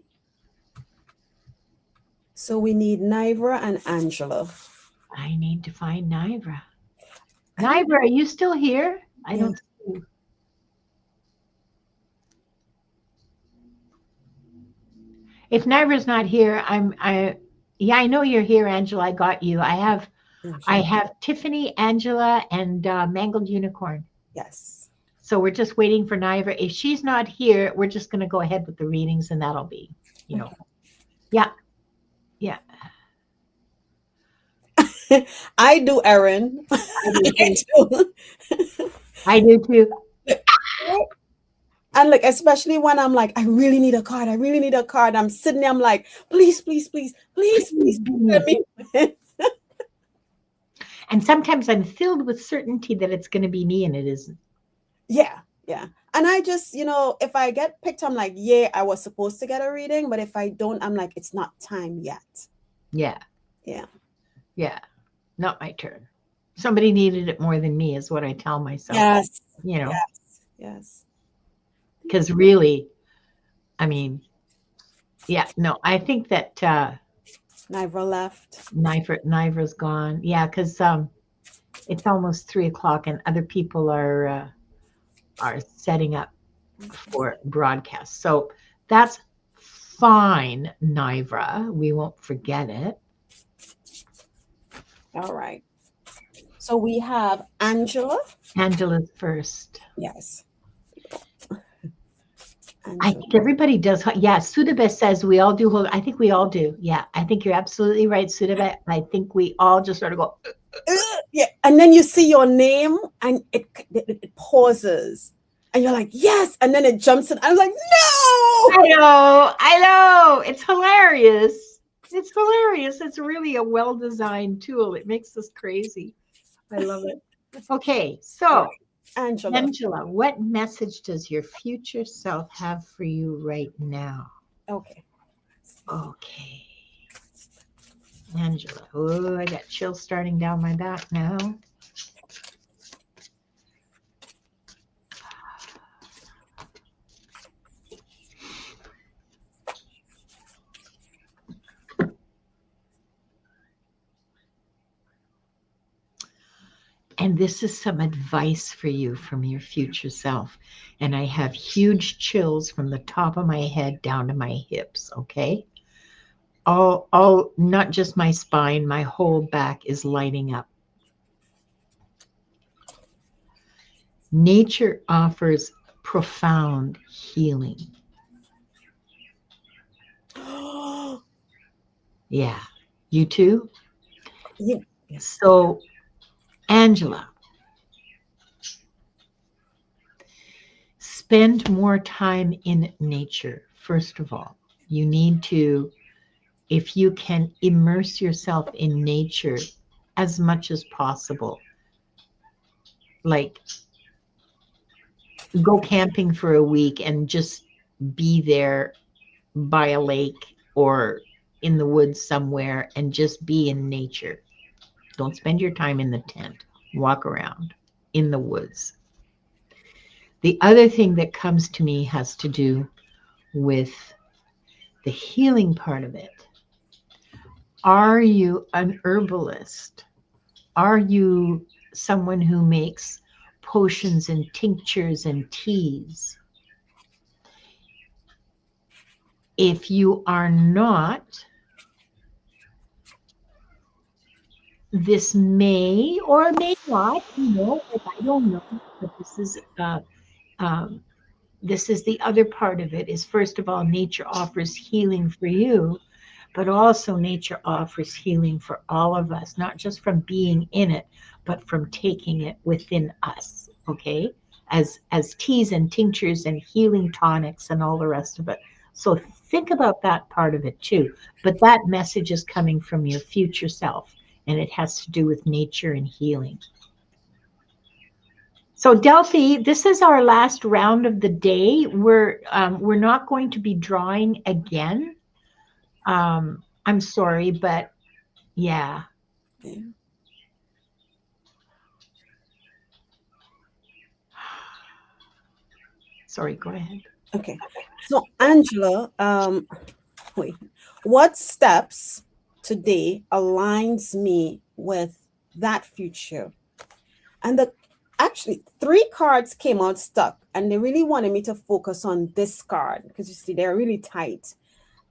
So we need Nivra and Angela. I need to find Nivra. Nivra, are you still here? I don't see you. If Nivra's not here, I know you're here, Angela. I got you. I have Tiffany, Angela, and Mangled Unicorn. Yes. So we're just waiting for Nivra. If she's not here, we're just going to go ahead with the readings, and that'll be, Yeah. I do, Erin. I do too. And especially when I'm like, I really need a card. I'm sitting there, I'm like, please, let me. And sometimes I'm filled with certainty that it's going to be me, and it isn't. Yeah. And I just, if I get picked, I'm like, yeah, I was supposed to get a reading. But if I don't, I'm like, it's not time yet. Yeah. Yeah. Yeah. Not my turn. Somebody needed it more than me, is what I tell myself. Yes. Yes. Yes. Because really, I mean, yeah, no, I think that Never left. Nivra's gone. Yeah, because it's almost 3 o'clock and other people are setting up for broadcast. So that's fine, Nivra. We won't forget it. All right. So we have Angela. Angela's first. Yes. I think everybody does. Yeah, Sudabe says we all do. I think we all do. Yeah, I think you're absolutely right, Sudabe. I think we all just sort of go. Yeah, and then you see your name, and it pauses, and you're like, yes, and then it jumps in. I'm like, no. I know. It's hilarious. It's hilarious. It's really a well-designed tool. It makes us crazy. I love it. Okay, so Angela, what message does your future self have for you right now? Okay. Angela. Oh, I got chills starting down my back now. And this is some advice for you from your future self. And I have huge chills from the top of my head down to my hips, okay? All not just my spine, my whole back is lighting up. Nature offers profound healing. Yeah. You too? Yeah. So, Angela, spend more time in nature. First of all, you need to, if you can, immerse yourself in nature as much as possible. Like, go camping for a week and just be there by a lake or in the woods somewhere and just be in nature. Don't spend your time in the tent. Walk around in the woods. The other thing that comes to me has to do with the healing part of it. Are you an herbalist? Are you someone who makes potions and tinctures and teas? If you are not, this may or may not, I don't know, but this is the other part of it. Is first of all, nature offers healing for you, but also nature offers healing for all of us, not just from being in it, but from taking it within us. Okay, as teas and tinctures and healing tonics and all the rest of it. So think about that part of it too. But that message is coming from your future self, and it has to do with nature and healing. So Delphi, this is our last round of the day. We're not going to be drawing again. I'm sorry, but yeah. Sorry, go ahead. Okay. So Angela, wait, what steps today aligns me with that future? And actually 3 cards came out stuck, and they really wanted me to focus on this card because you see they're really tight.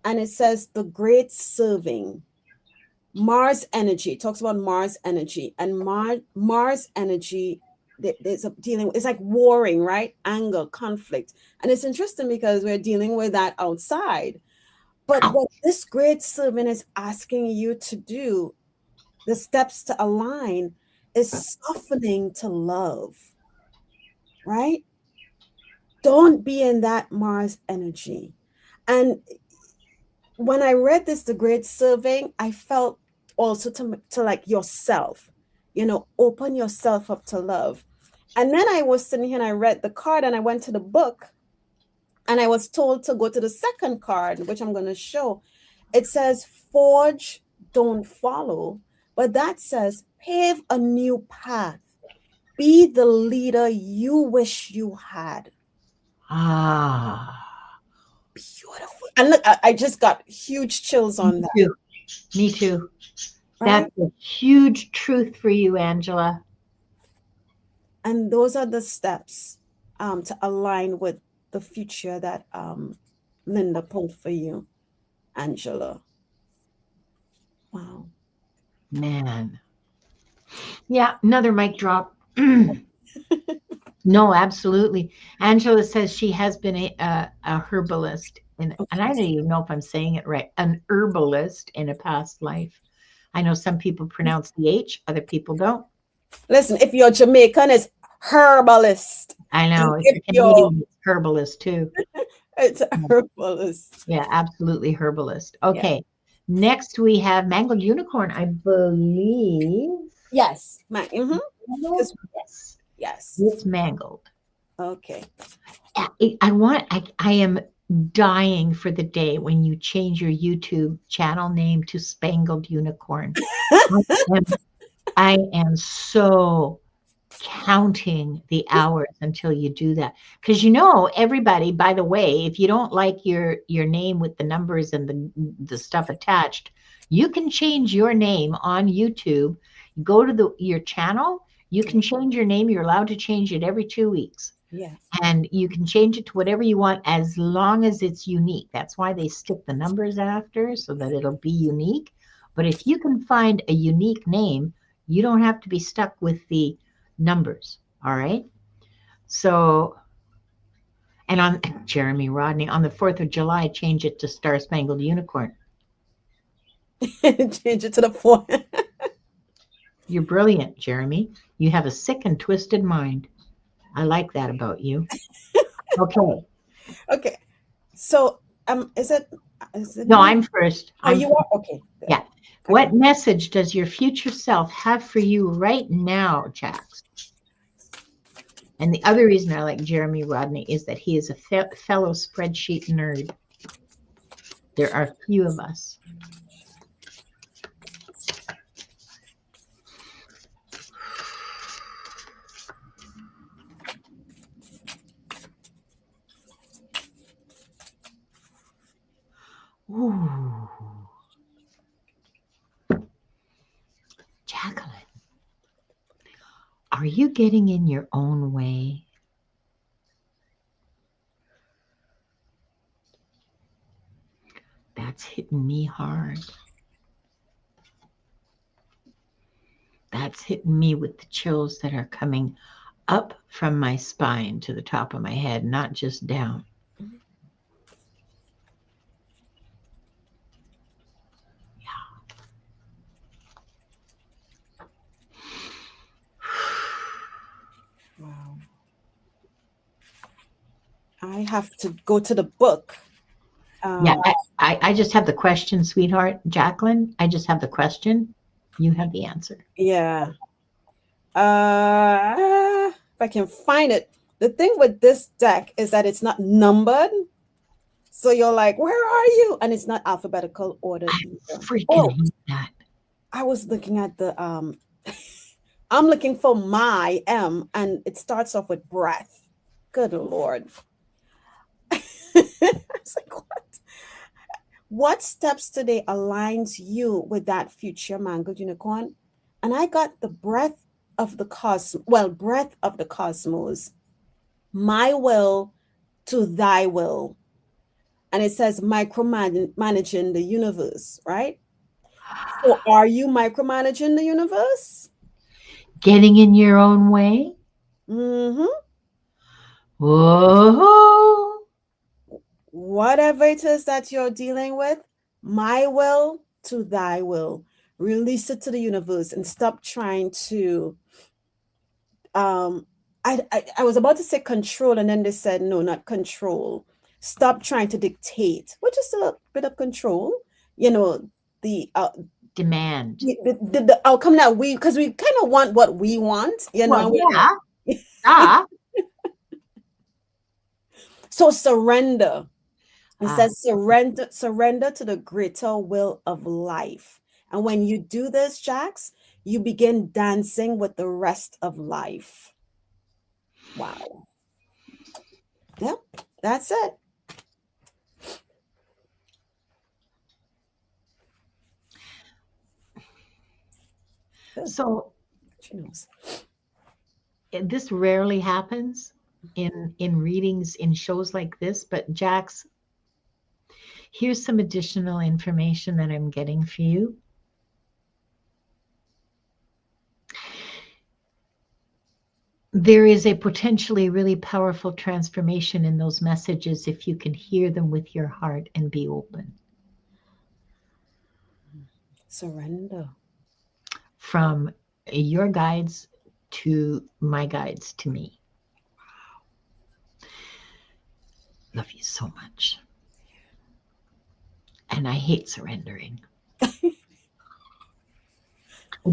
And it says the great serving. Mars energy. It talks about Mars energy, and Mars energy. There's a dealing. It's like warring, right? Anger, conflict, and it's interesting because we're dealing with that outside. But what this great servant is asking you to do, the steps to align, is softening to love, right? Don't be in that Mars energy. And when I read this, the great serving, I felt also to like yourself, open yourself up to love. And then I was sitting here and I read the card and I went to the book and I was told to go to the second card, which I'm going to show. It says, forge, don't follow. But that says, pave a new path. Be the leader you wish you had. Ah. Beautiful. And look, I just got huge chills on that. Too. Me too. Right? That's a huge truth for you, Angela. And those are the steps to align with the future that Linda pulled for you, Angela. Wow. Man. Yeah, another mic drop. No, absolutely. Angela says she has been a herbalist, and I don't even know if I'm saying it right, an herbalist in a past life. I know some people pronounce the H, other people don't. Listen, if you're Jamaican, it's herbalist. I know. And If if you're you're, Canadian, it's herbalist too. it's a herbalist. Yeah, absolutely herbalist. Yeah. Okay. Next we have mangled unicorn, I believe. Yes. Mangled? Yes. Yes. It's mangled. Okay. I am dying for the day when you change your YouTube channel name to Spangled Unicorn. I am so counting the hours until you do that. Because everybody, by the way, if you don't like your name with the numbers and the stuff attached, you can change your name on YouTube. Go to your channel, you can change your name. You're allowed to change it every 2 weeks. Yes. And you can change it to whatever you want as long as it's unique. That's why they stick the numbers after so that it'll be unique. But if you can find a unique name, you don't have to be stuck with the numbers. All right. So, and on Jeremy Rodney, on the 4th of July, change it to Star Spangled Unicorn. Change it to the 4th. You're brilliant, Jeremy. You have a sick and twisted mind. I like that about you. Okay. Okay. So, is it No, me? I'm first. Oh, you are? Okay. Yeah. Okay. What message does your future self have for you right now, Jax? And the other reason I like Jeremy Rodney is that he is a fellow spreadsheet nerd. There are few of us. Ooh. Jacqueline, are you getting in your own way? That's hitting me hard. That's hitting me with the chills that are coming up from my spine to the top of my head, not just down. Wow. I have to go to the book. Yeah, I just have the question, sweetheart. Jacqueline, I just have the question. You have the answer. Yeah. If I can find it. The thing with this deck is that it's not numbered. So you're like, where are you? And it's not alphabetical order. I freaking hate that. I was looking at the I'm looking for my M and it starts off with breath. Good Lord. I was like, what? What steps today aligns you with that future mangled unicorn? And I got the breath of the cosmos. Well, breath of the cosmos. My will to thy will. And it says micromanaging the universe, right? So are you micromanaging the universe? Getting in your own way? Mm-hmm. Whoa. Whatever it is that you're dealing with, my will to thy will. Release it to the universe and stop trying to I was about to say control, and then they said no, not control. Stop trying to dictate, which is still a bit of control. The Demand. the outcome that because we kind of want what we want, Well, yeah. Ah, So surrender. It ah. says surrender to the greater will of life. And when you do this, Jax, you begin dancing with the rest of life. Wow. Yep, that's it. Good. So She knows. this rarely happens in readings in shows like this, but Jax, here's some additional information that I'm getting for you. There is a potentially really powerful transformation in those messages if you can hear them with your heart and be open. Surrender. From your guides to my guides to me. Love you so much. And I hate surrendering. I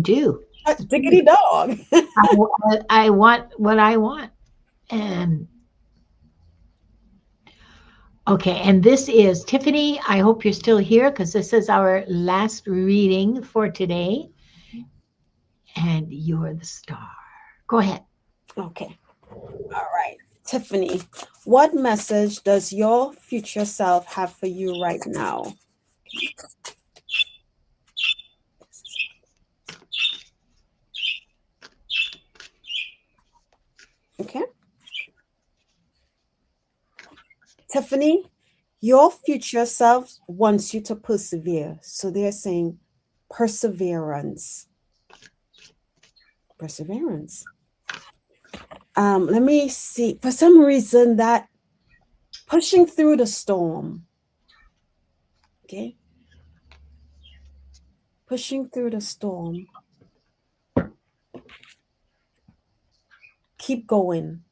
do. Diggity dog. I want what I want. And okay, and this is Tiffany. I hope you're still here because this is our last reading for today. And you're the star. Go ahead. Okay. All right. Tiffany, what message does your future self have for you right now? Okay. Tiffany, your future self wants you to persevere. So they're saying perseverance. Perseverance. Let me see. For some reason, that pushing through the storm. Okay. Pushing through the storm. Keep going.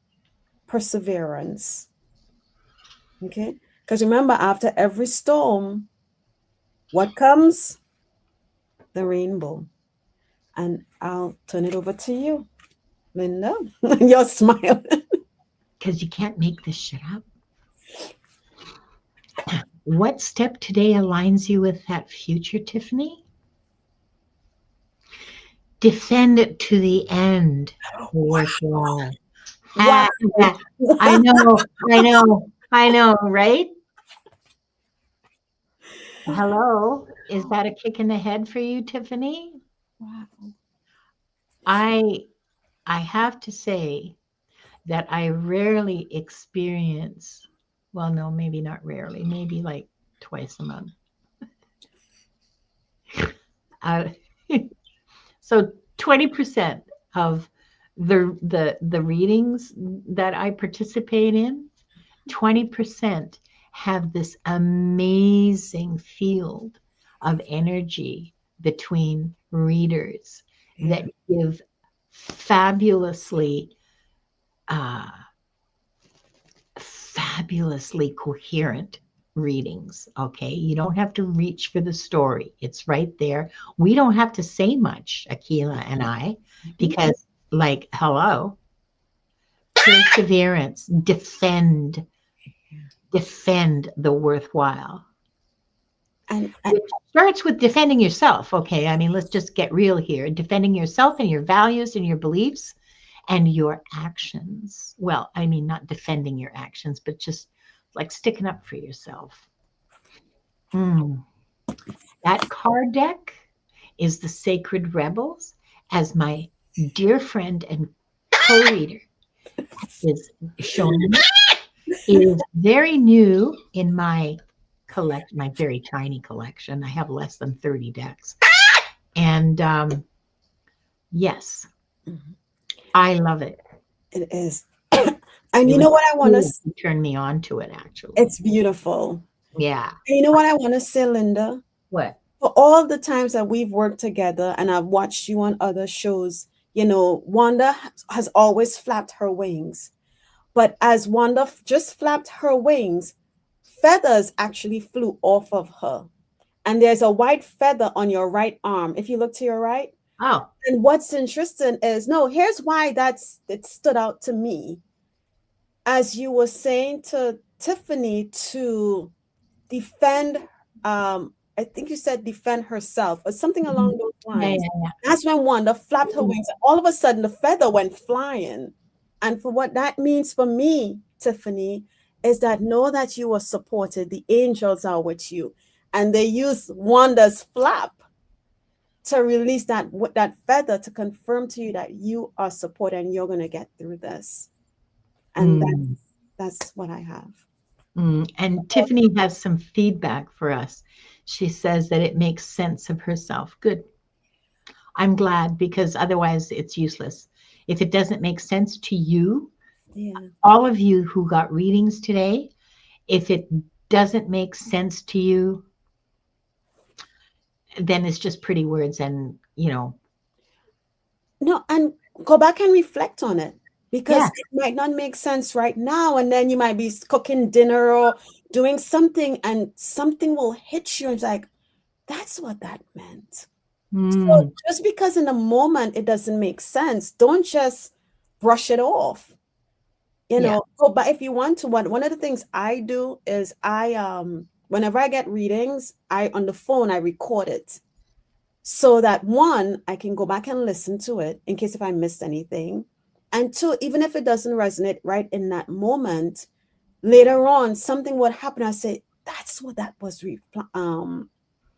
Perseverance. Okay. Because remember, after every storm, what comes? The rainbow. And I'll turn it over to you, Linda. You're smiling. Because you can't make this shit up. What step today aligns you with that future, Tiffany? Defend it to the end. Worthwhile. Wow. I know, right? Hello, is that a kick in the head for you, Tiffany? Wow. I have to say that I rarely experience, well, no, maybe not rarely, maybe like twice a month. Uh, so 20% of the readings that I participate in, 20% have this amazing field of energy between readers that give uh, fabulously coherent readings. Okay, you don't have to reach for the story, it's right there. We don't have to say much, Akela and I, because, like, hello, perseverance, defend the worthwhile. And Which starts with defending yourself. Okay, I mean, let's just get real here. Defending yourself and your values and your beliefs and your actions. Well, I mean, not defending your actions, but just like sticking up for yourself. That card deck is the Sacred Rebels, as my dear friend and co-reader is showing me, is very new in my my very tiny collection. I have less than 30 decks. And yes, I love it. it is. And you know what I want to turn me on to it, actually. It's beautiful. Yeah. And you know what I want to say, Linda? What? For all the times that we've worked together and I've watched you on other shows, you know, Wanda has always flapped her wings. But as Wanda just flapped her wings, feathers actually flew off of her. And there's a white feather on your right arm. If you look to your right, Oh. And what's interesting is, no, here's why it stood out to me. As you were saying to Tiffany to defend, I think you said defend herself or something along Mhm. those Yeah, lines. yeah, That's when Wanda flapped her yeah. wings. And all of a sudden, the feather went flying. And for what that means for me, Tiffany, is that know that you are supported. The angels are with you. And they use Wanda's flap to release that feather to confirm to you that you are supported and you're going to get through this. And Mm. that's what I have. And Tiffany has some feedback for us. She says that it makes sense of herself. Good. I'm glad because otherwise it's useless. If it doesn't make sense to you, Yeah. all of you who got readings today, if it doesn't make sense to you, then it's just pretty words and, No, and go back and reflect on it because yeah. it might not make sense right now. And then you might be cooking dinner or doing something, and something will hit you. And it's like, that's what that meant. So Mm, just because in the moment it doesn't make sense, don't just brush it off. yeah. Go but if you want to, one of the things I do is whenever I get readings, I on the phone I record it so that one, I can go back and listen to it in case if I missed anything. And two, even if it doesn't resonate right in that moment, later on something would happen. I say, that's what that was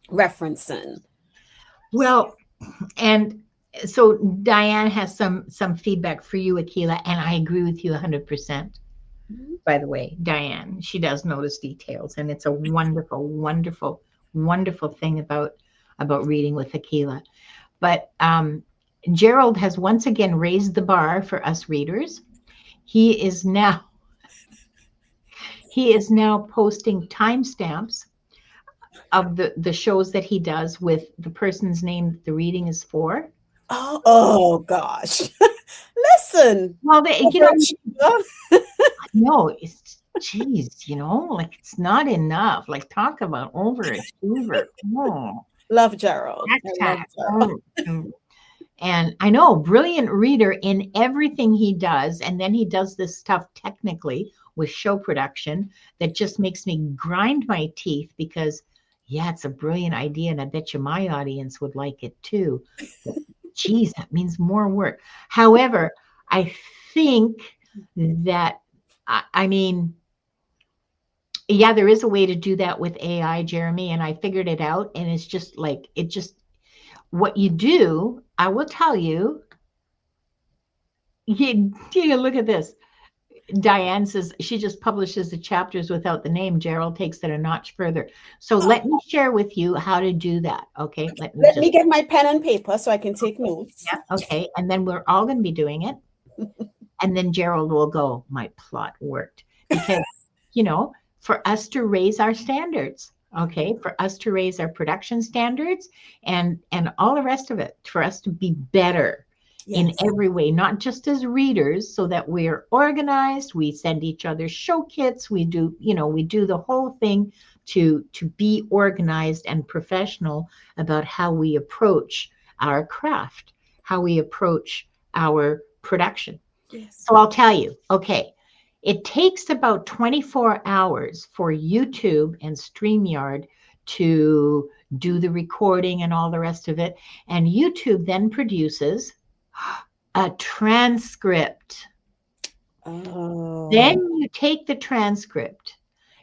referencing. Well, and so Diane has some feedback for you, Akila, and I agree with you 100%. Mhm. By the way, Diane, she does notice details, and it's a wonderful, wonderful, wonderful thing about reading with Akila. But Gerald has once again raised the bar for us readers. He is now he is now posting timestamps of the shows that he does with the person's name that the reading is for. Oh gosh. Listen, Well, overachiever. no, it's geez, like it's not enough. Like talk about overachiever. Oh, Love Gerald. I love hashtag. Gerald. Oh, and I know, brilliant reader in everything he does. And then he does this stuff technically with show production that just makes me grind my teeth because, yeah, it's a brilliant idea. And I bet you my audience would like it too. But geez, that means more work. However, I think that, I mean, yeah, there is a way to do that with AI, Jeremy, and I figured it out. And it's just like, what you do, I will tell you, look at this. Diane says she just publishes the chapters without the name. Gerald takes it a notch further. So let me share with you how to do that. Okay. Let me Let me just, get my pen and paper so I can take notes. yeah. Okay. And then we're all going to be doing it. And then Gerald will go, my plot worked. Because, for us to raise our standards, okay, for us to raise our production standards and all the rest of it, for us to be better in Yes. every way, not just as readers, so that we're organized, we send each other show kits, we do the whole thing to be organized and professional about how we approach our craft, how we approach our production. Yes. So I'll tell you, okay, it takes about 24 hours for YouTube and StreamYard to do the recording and all the rest of it. And YouTube then produces a transcript. Then Oh. you take the transcript,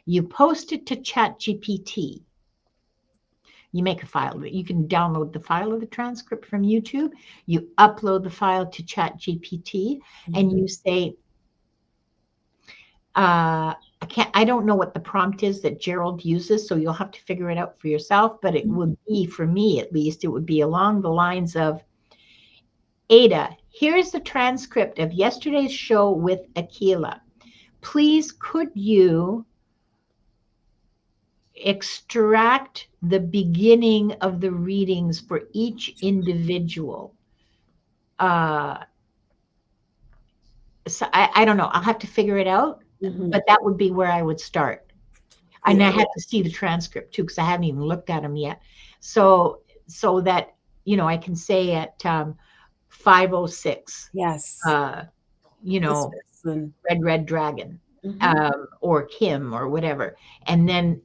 you post it to ChatGPT. You make a file. You can download the file of the transcript from YouTube. You upload the file to ChatGPT, and you say, I don't know what the prompt is that Gerald uses, so you'll have to figure it out for yourself. But it would be, for me at least, it would be along the lines of, Ada, here's the transcript of yesterday's show with Akela. Please, could you extract the beginning of the readings for each individual? Uh, so I don't know. I'll have to figure it out, Mhm. but that would be where I would start. And Yeah. I have to see the transcript too, because I haven't even looked at them yet. So that I can say at 5:06, Yes. uh, This person. Red Dragon, Hmm. or Kim or whatever. And then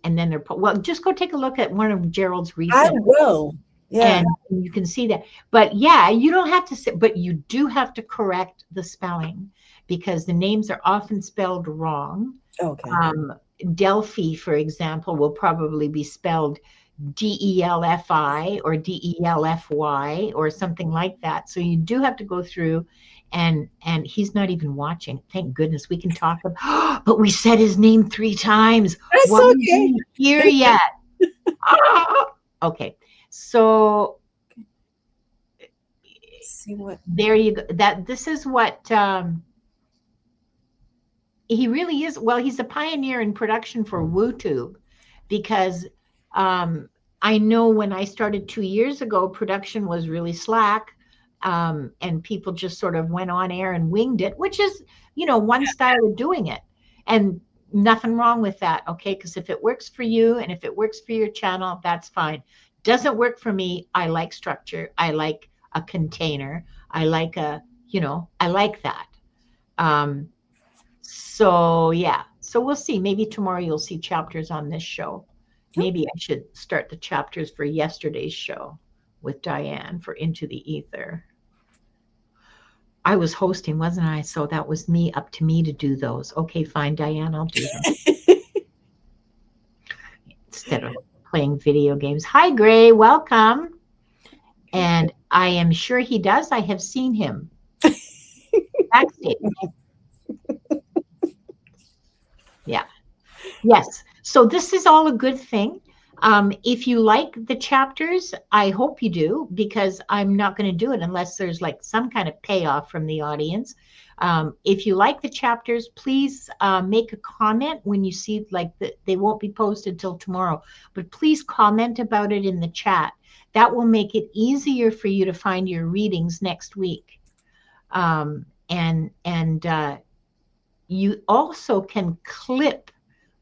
well, just go take a look at one of Gerald's I recent, will. Yeah. and you can see that. But yeah, you don't have to say, but you do have to correct the spelling because the names are often spelled wrong. Okay. Um, Delphi, for example, will probably be spelled Delfi or Delfy or something like that. So you do have to go through, and he's not even watching. Thank goodness we can talk about. But we said his name 3 times. That's Why isn't okay. he here yet? Ah! Okay, so See what? there you go. This is what he really is. Well, he's a pioneer in production for WooTube because um, I know when I started 2 years ago, production was really slack, and people just sort of went on air and winged it, which is, one style of doing it. And nothing wrong with that, okay? Because if it works for you and if it works for your channel, that's fine. Doesn't work for me. I like structure. I like a container. I like I like that. Um, so yeah, so we'll see. Maybe tomorrow you'll see chapters on this show. Maybe I should start the chapters for yesterday's show with Diane for Into the Ether. I was hosting, wasn't I? So that was up to me to do those. Okay, fine, Diane, I'll do them instead of playing video games. Hi, Gray, welcome. And I am sure he does. I have seen him backstage. Yeah. Yes. So this is all a good thing. If you like the chapters, I hope you do, because I'm not going to do it unless there's like some kind of payoff from the audience. If you like the chapters, please make a comment when you see they won't be posted till tomorrow, but please comment about it in the chat. That will make it easier for you to find your readings next week. And you also can clip.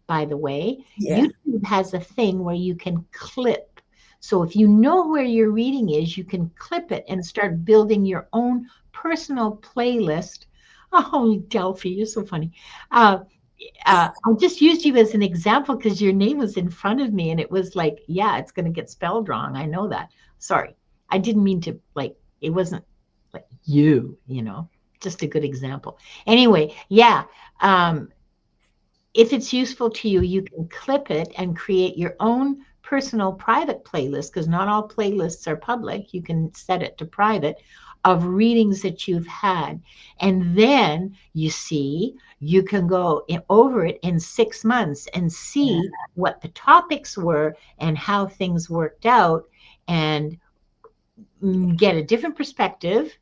By the way, Yeah. YouTube has a thing where you can clip. So if you know where your reading is, you can clip it and start building your own personal playlist. Oh, Delphi, you're so funny. I just used you as an example because your name was in front of me and it was like, yeah, it's going to get spelled wrong. I know that. Sorry. I didn't mean to, it wasn't like just a good example. Anyway, yeah. If it's useful to you, you can clip it and create your own personal private playlist, because not all playlists are public. You can set it to private, of readings that you've had. And then you can go over it in 6 months and see what the topics were and how things worked out, and get a different perspective,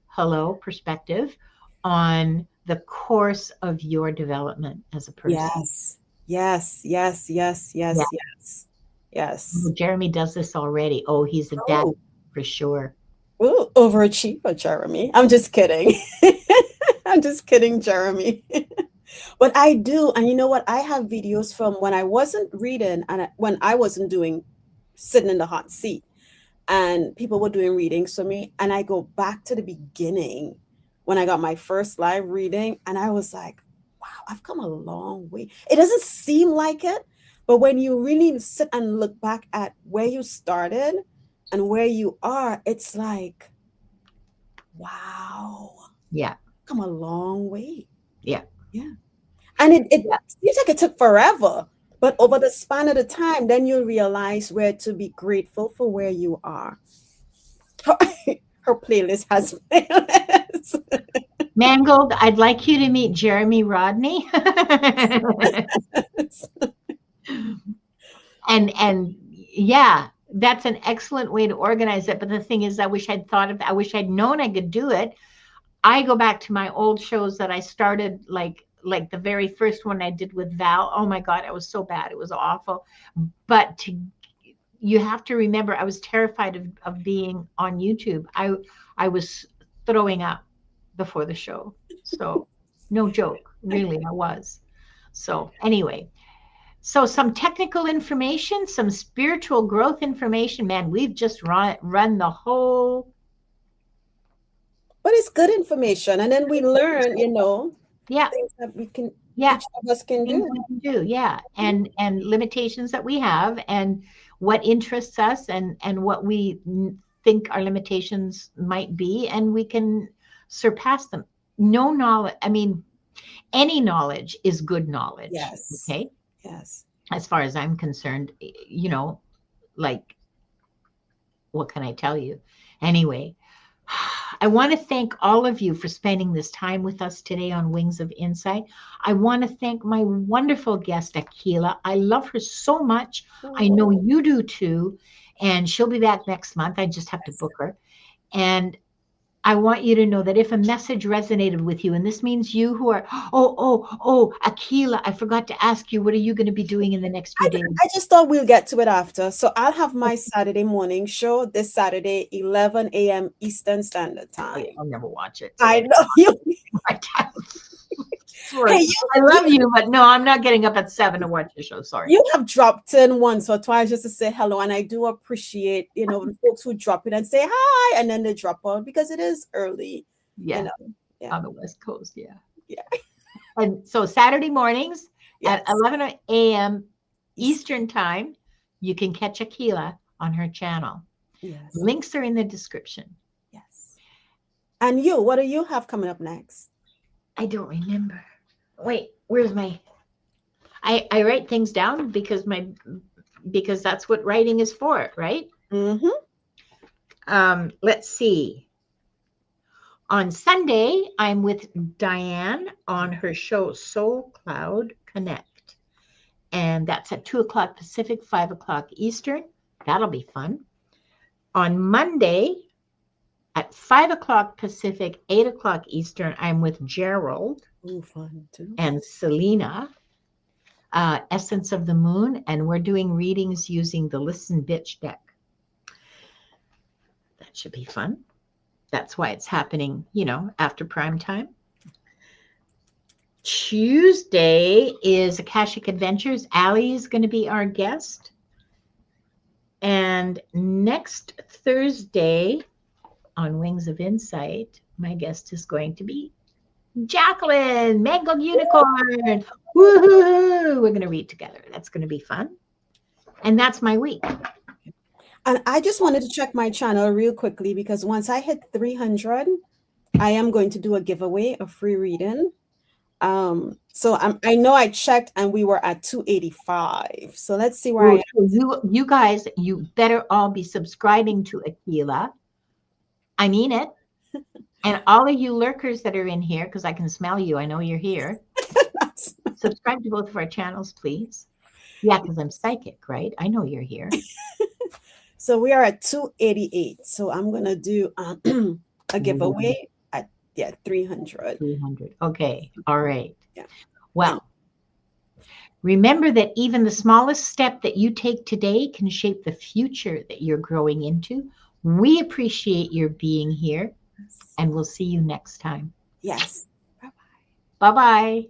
on the course of your development as a person. Yes. Yes. Yes. Yes. Yes. Yeah. Yes. Yes. Jeremy does this already. Oh, he's a dad for sure. Ooh, overachiever, Jeremy. I'm just kidding. I'm just kidding, Jeremy. But I do, and you know what? I have videos from when I wasn't reading and when I wasn't doing sitting in the hot seat, and people were doing readings for me, and I go back to the beginning when I got my first live reading, and I was like, wow, I've come a long way. It doesn't seem like it, but when you really sit and look back at where you started and where you are, it's like, wow. Yeah. Come a long way. Yeah. Yeah. And it seems like it took forever, but over the span of the time, then you'll realize where to be grateful for where you are. Her playlist has playlists. Mangold, I'd like you to meet Jeremy Rodney. and yeah, that's an excellent way to organize it. But the thing is, I wish I'd known I could do it. I go back to my old shows that I started, like the very first one I did with Val. Oh my God, it was so bad. It was awful. But you have to remember, I was terrified of being on YouTube. I was throwing up before the show. So no joke, really, I was. So anyway, So some technical information, some spiritual growth information. Man, we've just run the whole. But it's good information. And then we learn, Yeah, things that we can, yeah. each of us can Things do. we can do, yeah, and limitations that we have, and what interests us, and what we think our limitations might be, and we can surpass them. No knowledge, I mean, any knowledge is good knowledge. Yes. Okay, Yes. as far as I'm concerned, like, what can I tell you? Anyway, I want to thank all of you for spending this time with us today on Wings of Insight. I want to thank my wonderful guest, Akela. I love her so much. I know Oh, you do too. And she'll be back next month. I just have to book her. And I want you to know that if a message resonated with you, and this means you who are, Akela, I forgot to ask you, what are you going to be doing in the next few days? I just thought we'll get to it after. So I'll have my Saturday morning show this Saturday, 11 a.m. Eastern Standard Time. I'll never watch it. I know you. Sorry. Hey, I love you, but no, I'm not getting up at 7 to watch your show. Sorry. You have dropped in once or twice just to say hello, and I do appreciate, the folks who drop in and say hi, and then they drop out because it is early. Yeah, Yeah. on the West Coast, yeah. Yeah. And so Saturday mornings Yes. at 11 a.m. Eastern Time, you can catch Akela on her channel. Yes. Links are in the description. Yes. And you, what do you have coming up next? I don't remember. Wait, where's my? I write things down because that's what writing is for, right? Mm-hmm. Let's see. On Sunday, I'm with Diane on her show Soul Cloud Connect. And that's at 2 o'clock Pacific, 5 o'clock Eastern. That'll be fun. On Monday at 5 o'clock Pacific, 8 o'clock Eastern, I'm with Gerald Fun too. and Selena, Essence of the Moon, and we're doing readings using the Listen Bitch deck. That should be fun. That's why it's happening, after prime time. Tuesday is Akashic Adventures. Allie is going to be our guest. And next Thursday on Wings of Insight, my guest is going to be Jacqueline, Mangled Unicorn. Woohoo! We're going to read together. That's going to be fun. And that's my week. And I just wanted to check my channel real quickly because once I hit 300, I am going to do a giveaway, a free reading. So I know I checked and we were at 285. So let's see where I am. You guys, you better all be subscribing to Akela. I mean it. And all of you lurkers that are in here, because I can smell you, I know you're here. Subscribe to both of our channels, please. Yeah, because I'm psychic, right? I know you're here. So we are at 288. So I'm going to do a giveaway at 300. 300. Okay. All right. Yeah. Well, remember that even the smallest step that you take today can shape the future that you're growing into. We appreciate your being here, and we'll see you next time. Yes. Bye-bye.